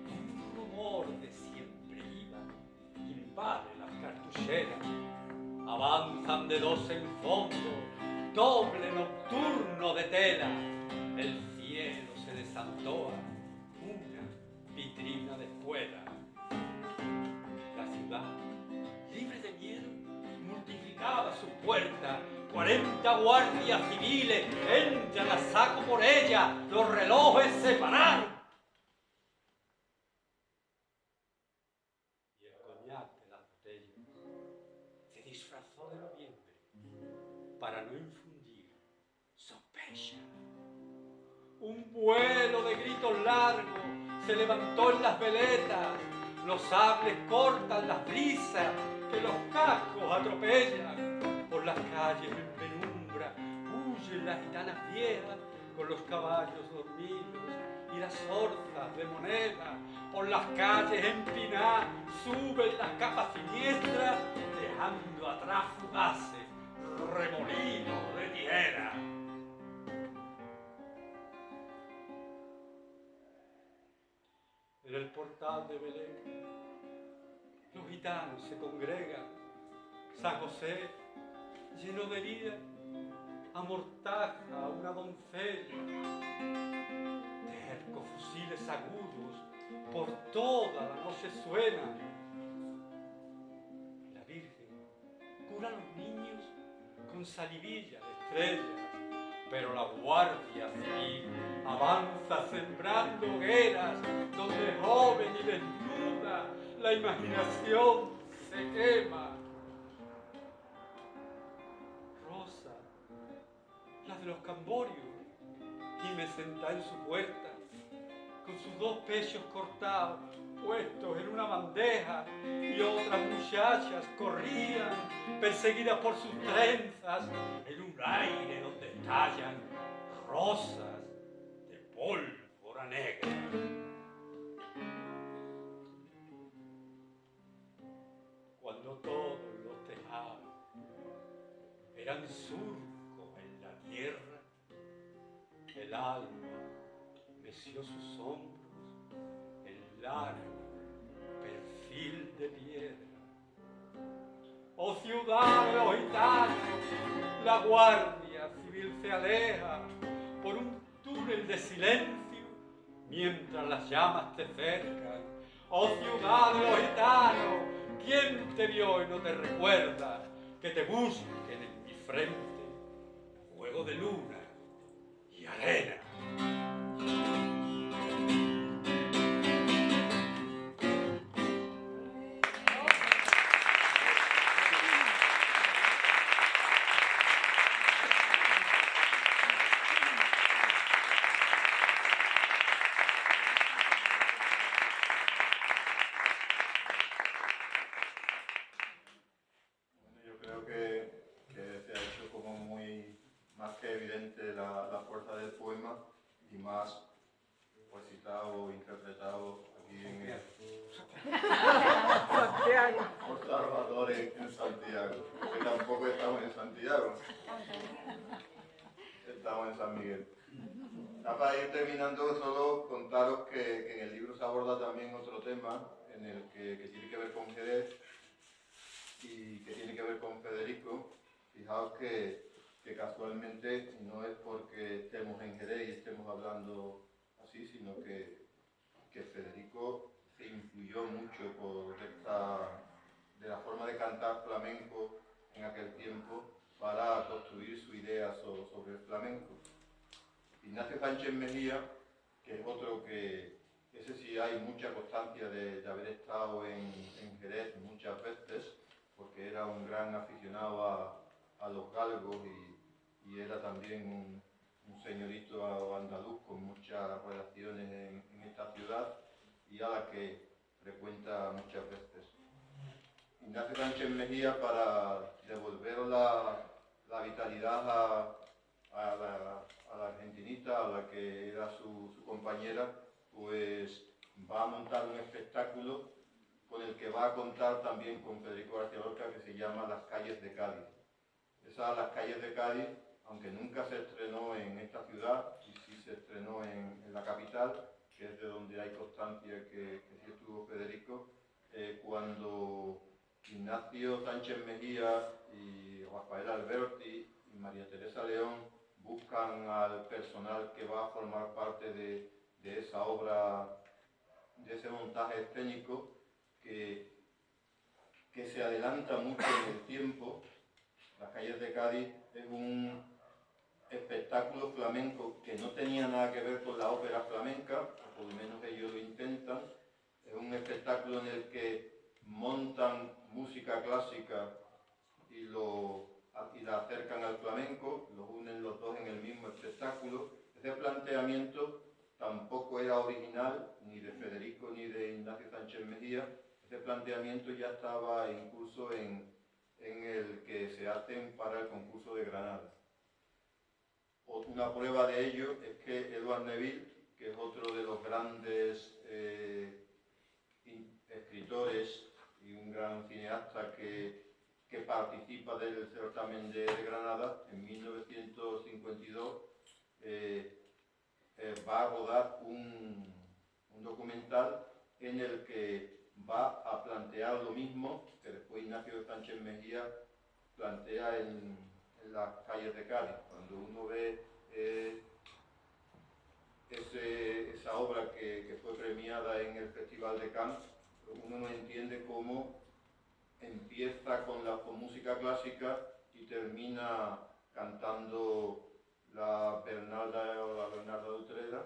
Un rumor de siempre iba invade las cartucheras. Avanzan de dos en fondo, doble nocturno de tela. El cielo se desantoa, una vitrina de espuela. La ciudad, libre de miedo, multiplicaba sus puertas. 40 guardias civiles entran a saco por ella, los relojes se pararon. Y el coñac de las botellas se disfrazó de noviembre para no infundir sospecha. Un vuelo de gritos largos se levantó en las veletas, los sables cortan las brisas que los cascos atropellan. Por las calles en penumbra huyen las gitanas viejas con los caballos dormidos y las orzas de moneda. Por las calles empinadas suben las capas siniestras, dejando atrás fugaces remolinos de tijera. En el portal de Belén los gitanos se congregan. San José, lleno de herida, amortaja a una doncella. Tercos fusiles agudos por toda la noche suenan. La Virgen cura a los niños con salivilla de estrellas, pero la Guardia Civil avanza sembrando hogueras donde joven y desnuda la imaginación se quema. la de los camborios, y me senté en su puerta, con sus dos pechos cortados, puestos en una bandeja, y otras muchachas corrían, perseguidas por sus trenzas, en un aire donde estallan rosas de pólvora negra. Cuando todos los tejados eran surcos en la tierra, el alma meció sus hombros en largo perfil de piedra. ¡Oh ciudad de los gitanos! La guardia civil se aleja por un túnel de silencio mientras las llamas te cercan. ¡Oh ciudad de los gitanos! ¿Quién te vio y no te recuerda que te busquen en mi frente fuego de luna y arena? Yo creo que se ha hecho como muy más que evidente la fuerza del poema y más pues citado, interpretado aquí por Salvador en Santiago, que tampoco estamos en Santiago, estamos en San Miguel. Para ir terminando, solo contaros que en el libro se aborda también otro tema en el que tiene que ver con Jerez y que tiene que ver con Federico. Fijaos que casualmente no es porque estemos en Jerez y estemos hablando así, sino que Federico se influyó mucho de la forma de cantar flamenco en aquel tiempo para construir su idea sobre el flamenco. Ignacio Sánchez Mejía, que es otro que, ese sí hay mucha constancia de haber estado en Jerez muchas veces, porque era un gran aficionado a los galgos y era también un señorito andaluz con muchas relaciones en esta ciudad y a la que frecuenta muchas veces. Ignacio Sánchez Mejía, para devolver la vitalidad a la argentinita, a la que era su compañera, pues va a montar un espectáculo con el que va a contar también con Federico García Lorca, que se llama Las calles de Cádiz. Las calles de Cádiz, aunque nunca se estrenó en esta ciudad, y sí se estrenó en la capital, que es de donde hay constancia que sí estuvo Federico, cuando Ignacio Sánchez Mejía y Rafael Alberti y María Teresa León buscan al personal que va a formar parte de esa obra, de ese montaje escénico, que se adelanta mucho en el tiempo. Las calles de Cádiz es un espectáculo flamenco que no tenía nada que ver con la ópera flamenca, o por lo menos ellos lo intentan. Es un espectáculo en el que montan música clásica y la acercan al flamenco, los unen los dos en el mismo espectáculo. Ese planteamiento tampoco era original ni de Federico ni de Ignacio Sánchez Mejía. Ese planteamiento ya estaba incluso en el que se hacen para el concurso de Granada. Una prueba de ello es que Edouard Neville, que es otro de los grandes escritores y un gran cineasta que participa del certamen de Granada, en 1952 va a rodar un documental en el que va a plantear lo mismo que después Ignacio Sánchez Mejía plantea en las calles de Cádiz. Cuando uno ve esa obra que fue premiada en el Festival de Cannes, uno no entiende cómo empieza con música clásica y termina cantando la Bernarda o la Bernarda de Utrera,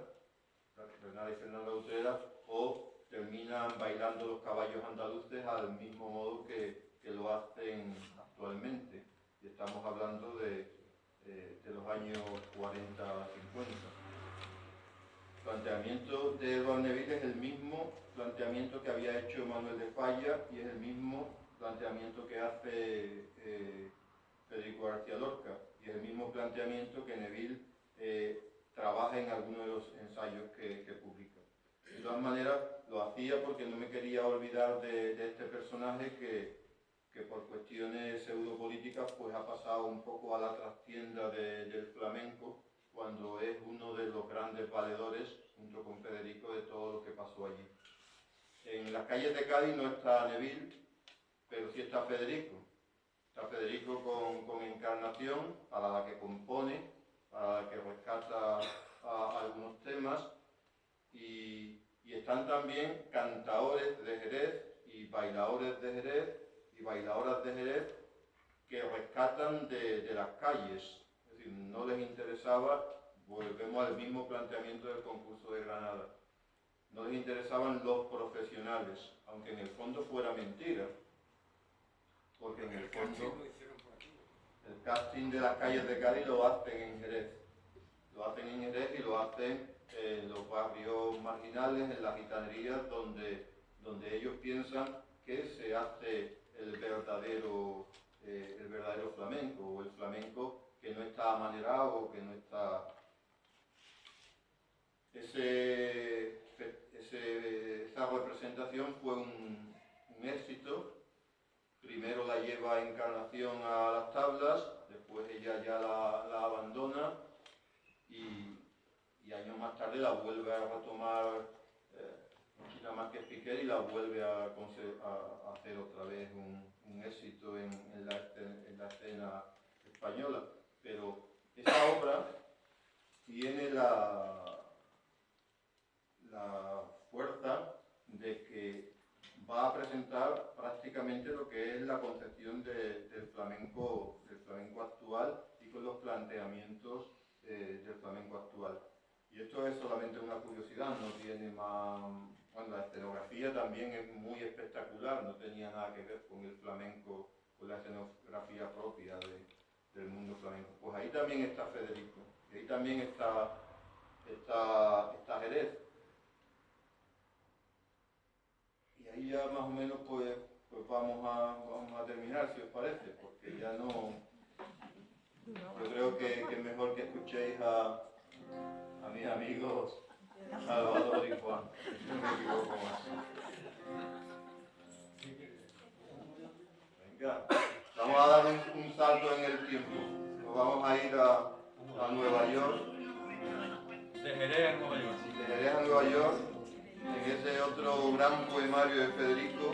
Bernarda y Fernanda de Utrera, o terminan bailando los caballos andaluces al mismo modo que lo hacen actualmente. Y estamos hablando de los años 40, 50. El planteamiento de Edward Neville es el mismo planteamiento que había hecho Manuel de Falla y es el mismo planteamiento que hace Federico García Lorca y es el mismo planteamiento que Neville trabaja en algunos de los ensayos que publica. De todas maneras, lo hacía porque no me quería olvidar de este personaje que por cuestiones pseudopolíticas pues ha pasado un poco a la trastienda del flamenco cuando es uno de los grandes valedores, junto con Federico, de todo lo que pasó allí. En las calles de Cádiz no está Neville, pero sí está Federico. Está Federico con Encarnación, para la que compone, para la que rescata algunos temas, y están también cantaores de Jerez y bailadores de Jerez y bailadoras de Jerez que rescatan de las calles. Es decir, no les interesaba, volvemos al mismo planteamiento del concurso de Granada, no les interesaban los profesionales, aunque en el fondo fuera mentira, porque en el fondo el casting de las calles de Cádiz lo hacen en Jerez. Lo hacen en Jerez y lo hacen en los barrios marginales, en las gitanerías, donde ellos piensan que se hace el verdadero flamenco, o el flamenco que no está amanerado, o que no está... Esa representación fue un éxito. Primero la lleva Encarnación a las tablas, después ella ya la abandona y años más tarde la vuelve a retomar China Márquez Piquer y la vuelve a hacer otra vez un éxito en la escena española. Pero esa obra tiene la fuerza de que va a presentar prácticamente lo que es la concepción del flamenco actual y con los planteamientos del flamenco actual. Y esto es solamente una curiosidad, no tiene más... Bueno, la escenografía también es muy espectacular, no tenía nada que ver con el flamenco, con la escenografía propia del mundo flamenco. Pues ahí también está Federico, y ahí también está Jerez. Y ahí ya más o menos pues vamos a terminar, si os parece, porque ya no... Yo creo que es mejor que escuchéis a mis amigos Salvador y Juan, no me equivoco más. Venga, vamos a dar un salto en el tiempo. Nos vamos a ir a Nueva York. De Jerez a Nueva York. De Jerez a Nueva York, en ese otro gran poemario de Federico,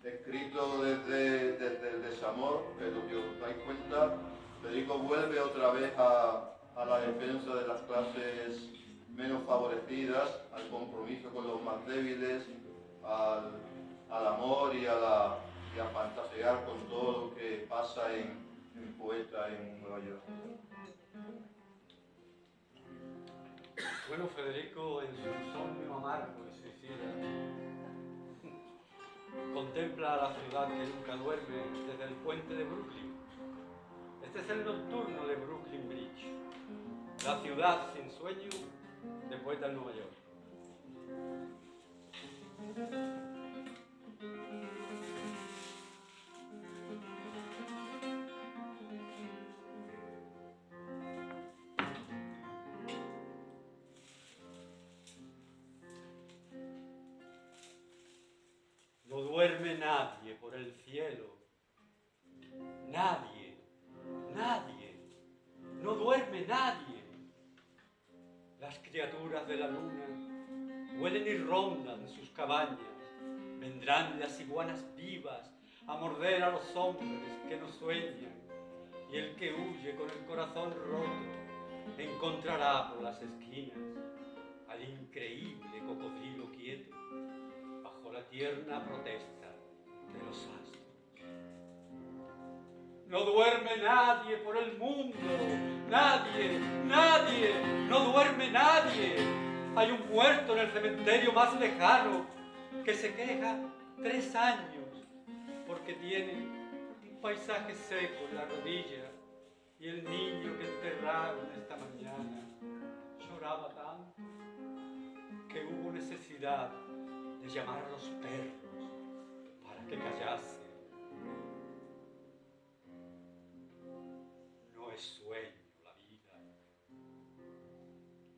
escrito desde el desamor, pero si os dais cuenta, Federico vuelve otra vez a la defensa de las clases menos favorecidas, al compromiso con los más débiles, al amor y a fantasear con todo lo que pasa en Poeta en Nueva York. Bueno, Federico, en su insomnio amargo y suicida, contempla la ciudad que nunca duerme desde el puente de Brooklyn. Este es el nocturno de Brooklyn Bridge, la ciudad sin sueño de Poeta en Nueva York. No duerme nadie por el cielo, nadie, no duerme nadie. Las criaturas de la luna huelen y rondan sus cabañas, vendrán las iguanas vivas a morder a los hombres que no sueñan, y el que huye con el corazón roto encontrará por las esquinas al increíble cocodrilo quieto bajo la tierna protesta de los astros. No duerme nadie por el mundo, nadie, no duerme nadie. Hay un muerto en el cementerio más lejano que se queja 3 años porque tiene un paisaje seco en la rodilla Y el niño que enterraron esta mañana lloraba tanto que hubo necesidad de llamar a los perros para que callase. No es sueño la vida.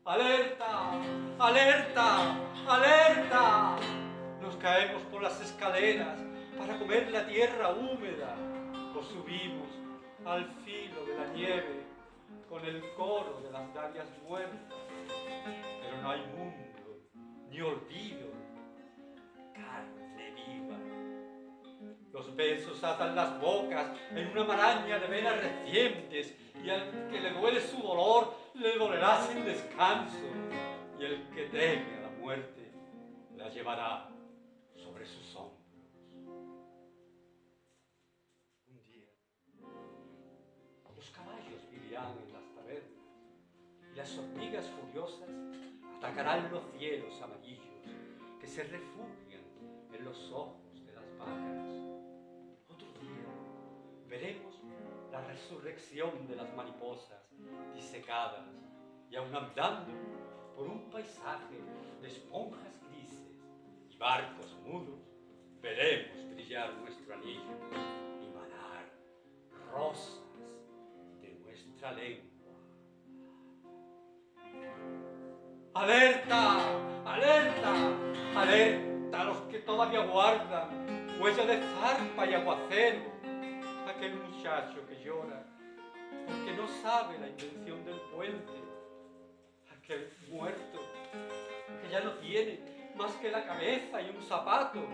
¡Alerta! ¡Alerta! ¡Alerta! Nos caemos por las escaleras para comer la tierra húmeda. O subimos al filo de la nieve con el coro de las dalias muertas. Pero no hay mundo, ni olvido, carne viva. Los besos atan las bocas en una maraña de venas recientes, y al que le duele su dolor, le dolerá sin descanso, y el que teme a la muerte, la llevará sobre sus hombros. Un día, los caballos vivirán en las tabernas, y las hormigas furiosas atacarán los cielos amarillos que se refugian en los ojos de las vacas. Otro día veremos la resurrección de las mariposas disecadas, y aun andando por un paisaje de esponjas grises y barcos mudos, veremos brillar nuestro anillo y manar rosas de nuestra lengua. ¡Alerta! ¡Alerta! ¡Alerta a los que todavía guardan huella de zarpa y aguacero! Aquel muchacho que llora porque no sabe la invención del puente. Aquel muerto que ya no tiene más que la cabeza y un zapato.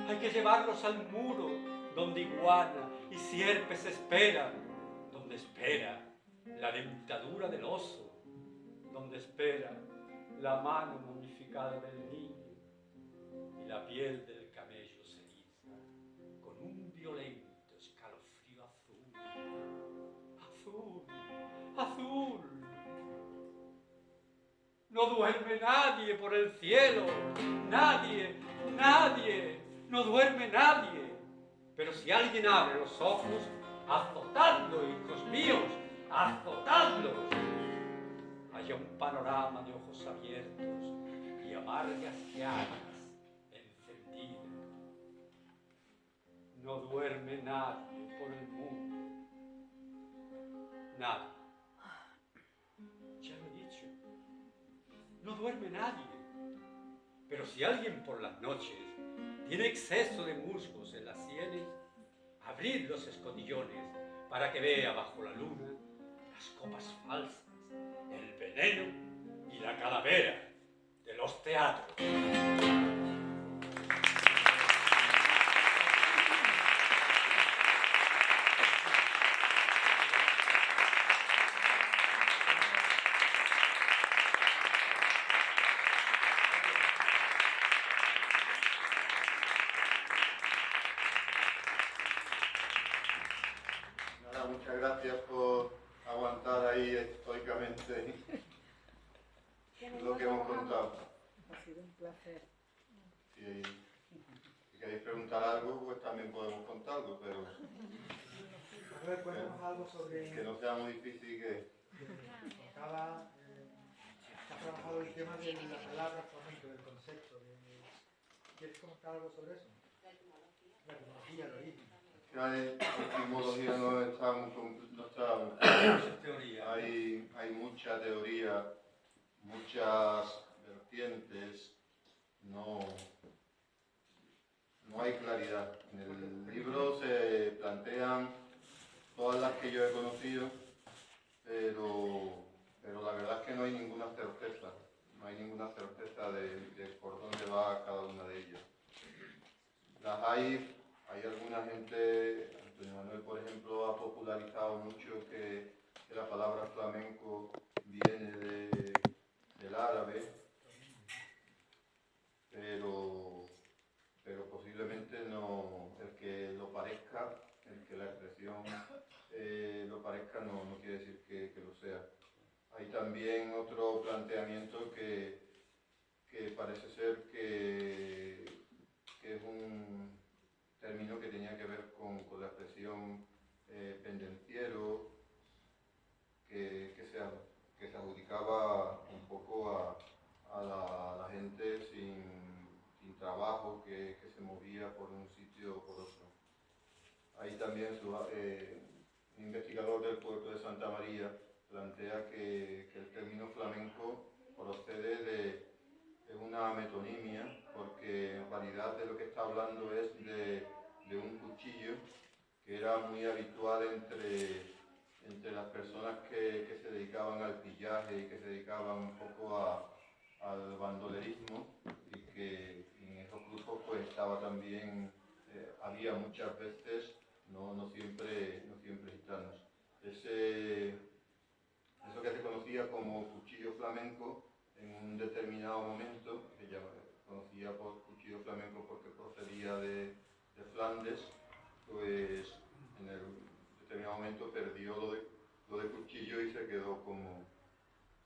Hay que llevarlos al muro donde iguana y sierpes esperan, donde espera la dentadura del oso, donde espera la mano momificada del niño, y la piel del camello se eriza con un violento escalofrío azul. Azul, azul. No duerme nadie por el cielo, nadie, nadie, no duerme nadie. Pero si alguien abre los ojos, azotadlo, hijos míos, azotadlos. Haya un panorama de ojos abiertos y amargas llagas encendidas. No duerme nadie por el mundo. Nadie. Ya lo he dicho. No duerme nadie. Pero si alguien por las noches tiene exceso de musgos en las sienes, abrid los escondillones para que vea bajo la luna las copas falsas, el veneno y la calavera de los teatros. Nada, muchas gracias por aguantar ahí estoicamente lo que hemos contado. Ha sido un placer. Si queréis preguntar algo, pues también podemos contarlo, pero A ver, cuéntanos algo sobre... que no sea muy difícil que... Cada... has trabajado el tema de la palabra flamenco, del concepto. ¿Quieres comentar algo sobre eso? La etimología, el origen. La etimología no está Muchas teorías. hay mucha teoría, muchas vertientes, no hay claridad. En el libro se plantean todas las que yo he conocido, pero la verdad es que no hay ninguna certeza. No hay ninguna certeza de por dónde va cada una de ellas. Las hay alguna gente, Antonio Manuel por ejemplo ha popularizado mucho que la palabra flamenco viene del árabe, pero posiblemente no, el que lo parezca, el que la expresión lo parezca no quiere decir que lo sea. Hay también otro planteamiento que parece ser que es un término que tenía que ver con la expresión pendenciero que se adjudicaba un poco a la gente sin trabajo, que se movía por un sitio o por otro. Ahí también un investigador del puerto de Santa María plantea que el término flamenco procede de una metonimia, porque en realidad de lo que está hablando es de un cuchillo que era muy habitual entre las personas que se dedicaban al pillaje y que se dedicaban un poco al bandolerismo, y que en esos grupos pues estaba también, había muchas veces, no siempre gitanos. Eso que se conocía como cuchillo flamenco en un determinado momento, que ya conocía por cuchillo flamenco porque procedía de Flandes, pues en el determinado momento perdió lo de cuchillo y se quedó como...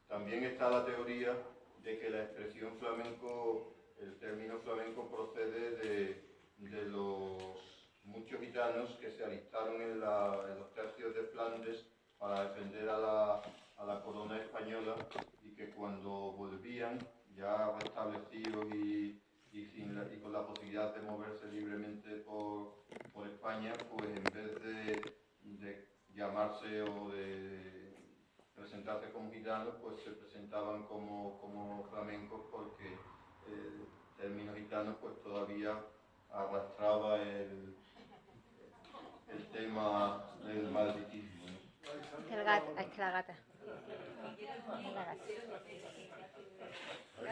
También está la teoría de que la expresión flamenco, el término flamenco procede de los muchos gitanos que se alistaron en los tercios de Flandes para defender a la corona española, y que cuando volvían, ya restablecidos y con la posibilidad de moverse libremente por España, pues en vez de llamarse o de presentarse como gitanos, pues se presentaban como flamencos, porque el término gitano pues todavía arrastraba el tema del malditismo, ¿no? Es la gata. Es la gata.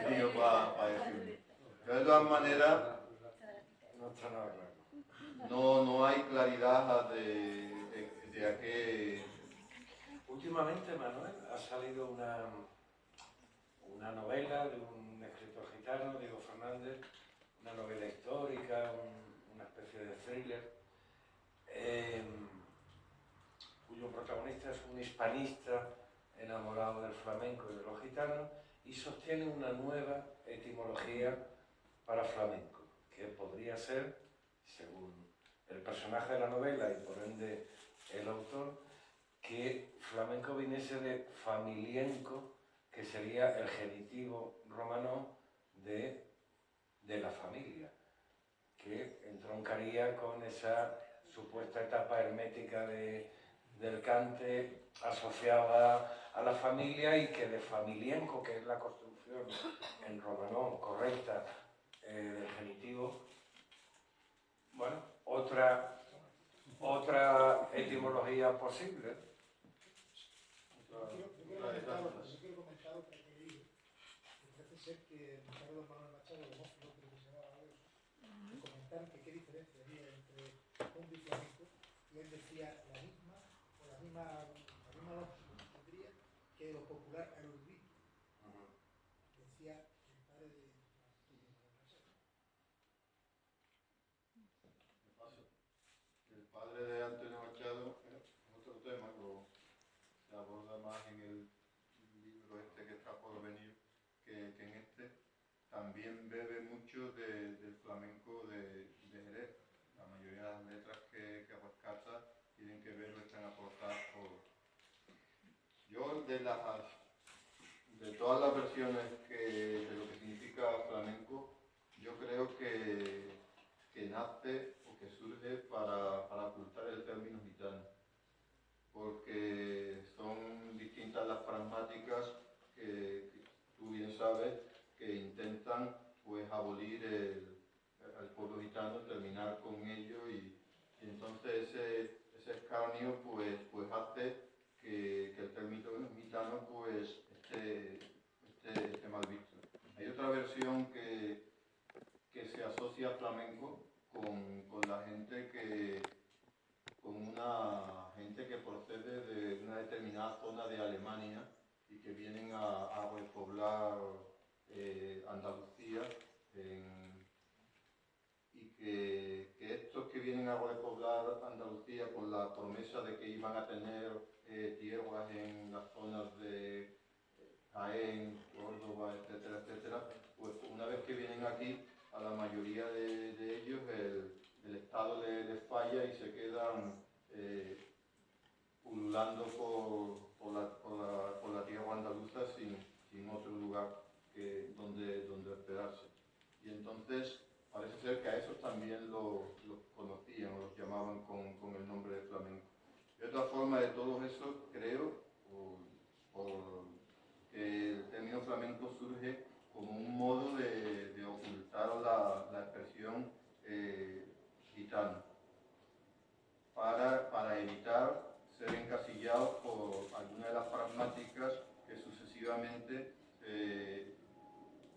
Digo, para decirlo. Pero de todas maneras, No está nada claro. no hay claridad de a qué... Últimamente, Manuel, ha salido una novela de un escritor gitano, Diego Fernández, una novela histórica, una especie de thriller, cuyo protagonista es un hispanista enamorado del flamenco y de los gitanos, y sostiene una nueva etimología para flamenco, que podría ser, según el personaje de la novela y por ende el autor, que flamenco viniese de familienco, que sería el genitivo romano de la familia, que entroncaría con esa supuesta etapa hermética del cante asociada a la familia, y que de familienco, que es la construcción en romano correcta del genitivo, bueno, otra etimología posible. Yo quiero comentar otra que he leído, que parece ser que Ricardo Manuel Machado, de Mófilo, creo que se llamaba algo, que comentaron que qué diferencia había entre cumbia y flamenco, y él decía la misma longitud tendría que lo popular al erudito. Decía el padre de Machado. El padre de Antonio Machado es otro tema, se aborda más en el libro este que está por venir que en este. También bebe mucho del flamenco de Jerez. La mayoría de las letras que rescata tienen que ver o están aportadas por... Yo de todas las versiones de lo que significa flamenco, yo creo que nace o que surge para ocultar el término gitano, porque son distintas las pragmáticas que tú bien sabes que intentan pues abolir al pueblo gitano, terminar con ello, y entonces ese escarnio pues hace que el término gitano pues esté mal visto. Hay otra versión que se asocia a flamenco con la gente con una gente que procede de una determinada zona de Alemania y que vienen a repoblar Andalucía, y que estos que vienen a repoblar Andalucía con la promesa de que iban a tener tierras en las zonas de Jaén, Córdoba, etcétera, etcétera, pues una vez que vienen aquí, a la mayoría de ellos el Estado les falla y se quedan pululando por la tierra andaluza sin otro lugar donde hospedarse. Y entonces parece ser que a esos también los conocían o los llamaban con el nombre de flamenco. De otra forma, de todos esos, creo que el término flamenco surge como un modo de ocultar la expresión gitano, para evitar ser encasillados por alguna de las pragmáticas que sucesivamente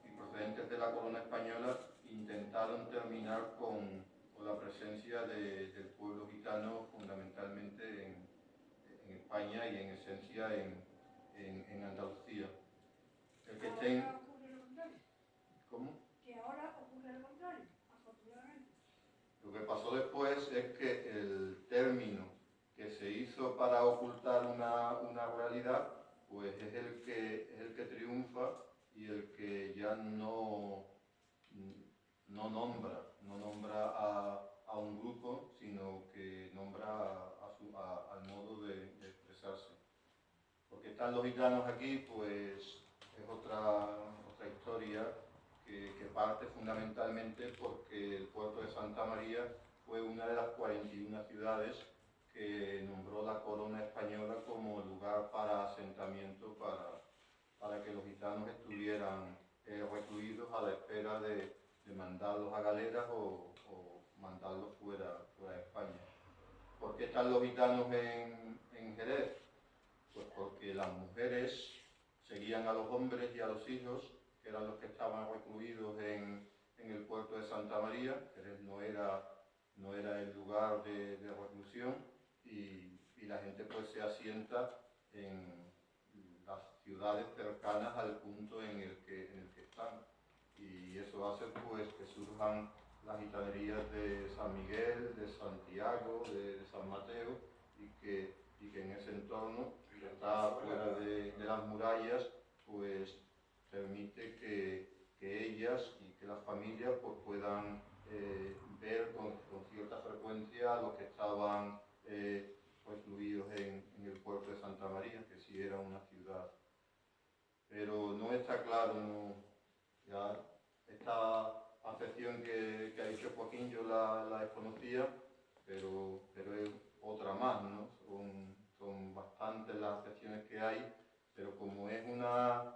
y procedentes de la corona española intentaron terminar con la presencia del pueblo gitano fundamentalmente en España y en esencia en Andalucía. El que estén... Ahora ocurre lo contrario. ¿Cómo? Que ahora ocurre lo contrario, afortunadamente. Lo que pasó después es que el término que se hizo para ocultar una realidad, pues es el que triunfa y el que ya no nombra a un grupo, sino que nombra al modo de expresarse. Porque están los gitanos aquí, pues es otra historia que parte fundamentalmente porque el puerto de Santa María fue una de las 41 ciudades que nombró la corona española como lugar para asentamiento para que los gitanos estuvieran recluidos a la espera de mandarlos a galeras o mandarlos fuera de España. ¿Por qué están los gitanos en Jerez? Pues porque las mujeres seguían a los hombres y a los hijos, que eran los que estaban recluidos en el puerto de Santa María. Jerez no era el lugar de reclusión y la gente pues se asienta en las ciudades cercanas al punto en el que están. Y eso hace pues que surjan las gitanerías de San Miguel, de Santiago, de San Mateo, y que en ese entorno, que está fuera de las murallas, pues permite que ellas y que las familias pues, puedan ver con cierta frecuencia a los que estaban recluidos en el puerto de Santa María, que sí era una ciudad. Pero no está claro, ya esta acepción que ha dicho Joaquín yo la desconocía, pero es otra más, ¿no? Son bastantes las acepciones que hay, pero como es una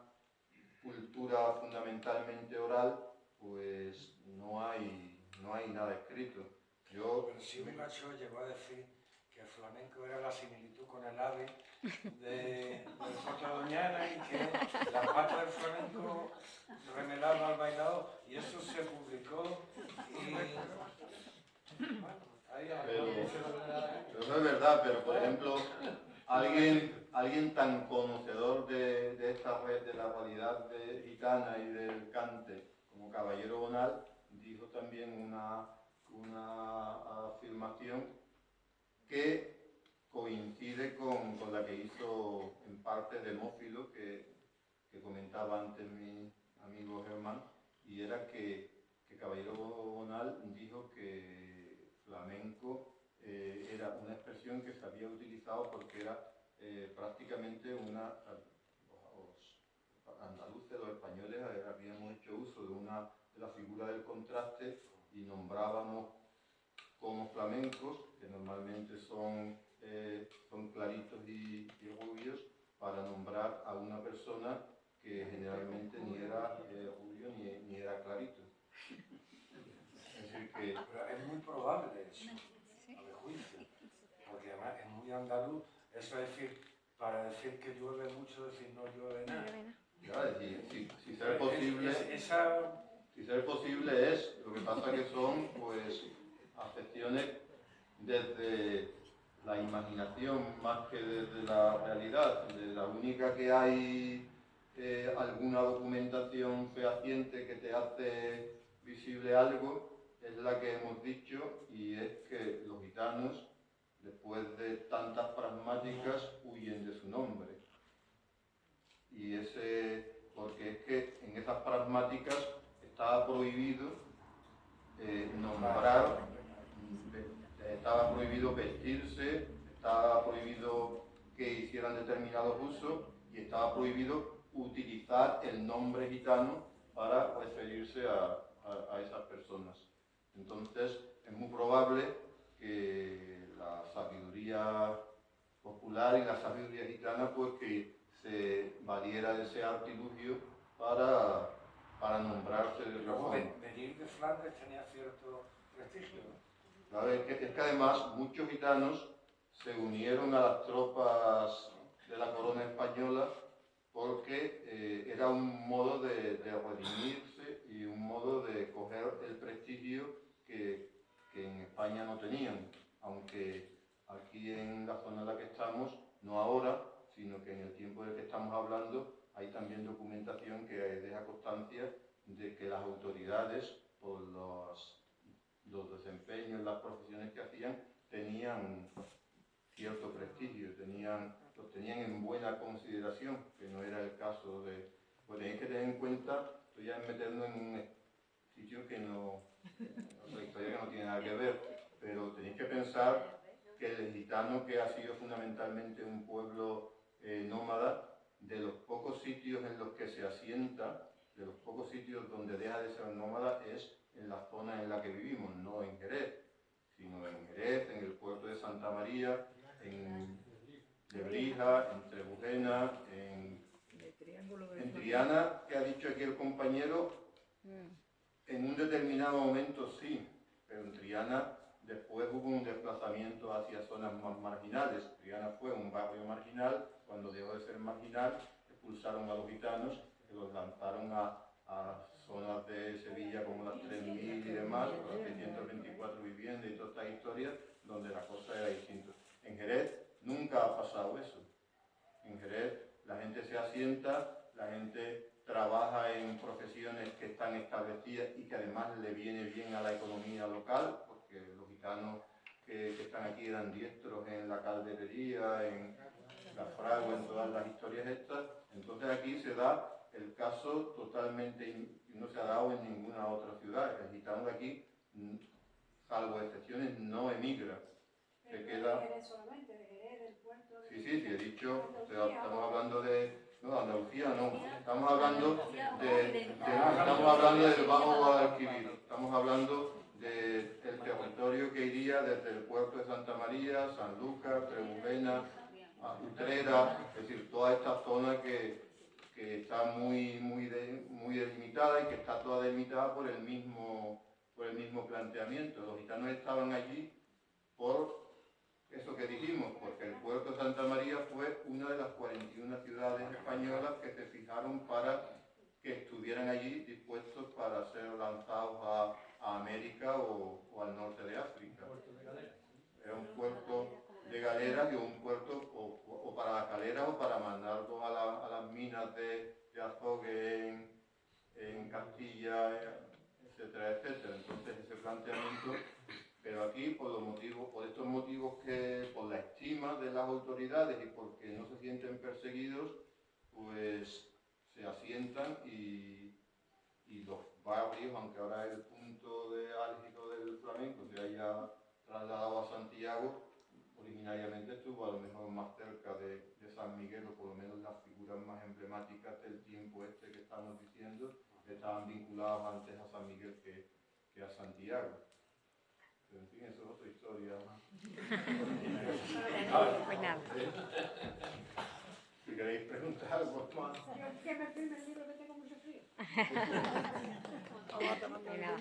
cultura fundamentalmente oral, pues no hay nada escrito. Pero sí un macho llegó a decir que el flamenco era la similitud con el ave del Puerto de Doñana y que la pata del flamenco remelaba al bailador, y eso se publicó y... Bueno, ahí Pero no es verdad, pero por ejemplo, alguien tan conocedor de esta red, de la realidad gitana y del cante como Caballero Bonal, dijo también una afirmación que coincide con la que hizo en parte Demófilo, que comentaba antes mi amigo Germán, y era que Caballero Bonal dijo que flamenco era una expresión que se había utilizado porque era prácticamente los andaluces, los españoles, habíamos hecho uso de la figura del contraste y nombrábamos como flamencos, que normalmente son claritos y rubios, para nombrar a una persona que generalmente ni era rubio ni era clarito. Es decir que... Pero es muy probable eso, a mi juicio, porque además es muy andaluz, eso es decir, para decir que llueve mucho, decir no llueve nada. Ya, si ser posible... Si ser posible es, lo que pasa que son pues acepciones desde la imaginación más que desde la realidad. De la única que hay alguna documentación fehaciente que te hace visible algo es la que hemos dicho, y es que los gitanos, después de tantas pragmáticas, huyen de su nombre. Y porque es que en esas pragmáticas estaba prohibido nombrar, estaba prohibido vestirse, estaba prohibido que hicieran determinados usos y estaba prohibido utilizar el nombre gitano para referirse a esas personas. Entonces, es muy probable que la sabiduría popular y la sabiduría gitana, pues que se valiera de ese artilugio para nombrarse de otra forma. Venir de Flandes tenía cierto prestigio, ¿no? Claro, es que además muchos gitanos se unieron a las tropas de la corona española porque era un modo de redimirse y un modo de coger el prestigio que en España no tenían, aunque aquí en la zona en la que estamos, no ahora, sino que en el tiempo del que estamos hablando, hay también documentación que deja constancia de que las autoridades, por los desempeños, las profesiones que hacían, tenían cierto prestigio, los tenían en buena consideración, que no era el caso de... Pues tenéis que tener en cuenta, estoy ya meternos en un sitio que no... otra historia que no tiene nada que ver, pero tenéis que pensar que el gitano, que ha sido fundamentalmente un pueblo nómada, de los pocos sitios en los que se asienta, de los pocos sitios donde deja de ser nómada, es en la zona en la que vivimos, no en Jerez, sino en Jerez, en el puerto de Santa María, en Lebrija, en Trebujena, en Triana, que ha dicho aquí el compañero, en un determinado momento sí, pero en Triana después hubo un desplazamiento hacia zonas más marginales. Triana fue un barrio marginal, cuando dejó de ser marginal, expulsaron a los gitanos, que los lanzaron a zonas de Sevilla como las 3000 y demás, las 624 viviendas y todas estas historias, donde la cosa era distinta. En Jerez nunca ha pasado eso. En Jerez la gente se asienta, la gente trabaja en profesiones que están establecidas y que además le viene bien a la economía local, porque los gitanos que están aquí eran diestros en la calderería, en la fragua, en todas las historias estas. Entonces aquí se da el caso totalmente, no se ha dado en ninguna otra ciudad. El gitano de aquí, salvo excepciones, no emigra. Se queda... Sí, he dicho, estamos hablando de... No, Andalucía no, estamos hablando del Bajo Guadalquivir, estamos hablando del territorio que iría desde el puerto de Santa María, Sanlúcar, Trebujena, Utrera, es decir, toda esta zona que está muy delimitada y que está toda delimitada por el mismo planteamiento. Los gitanos estaban allí por eso que dijimos, porque el puerto de Santa María fue una de las 41 ciudades españolas que se fijaron para que estuvieran allí dispuestos para ser lanzados a América o al norte de África. Era un puerto de galeras y un puerto o para las galeras o para mandarlos a las minas de azogue en Castilla, etcétera, etcétera. Entonces ese planteamiento... Pero aquí, por estos motivos, por la estima de las autoridades y porque no se sienten perseguidos, pues se asientan y los barrios, aunque ahora el punto álgido del flamenco se haya trasladado a Santiago, originariamente estuvo a lo mejor más cerca de San Miguel, o por lo menos las figuras más emblemáticas del tiempo este que estamos diciendo, estaban vinculadas antes a San Miguel que a Santiago. En fin, eso es otra historia. Pues nada. Si queréis preguntar algo más. Que me firme el libro que tengo mucho frío. De nada.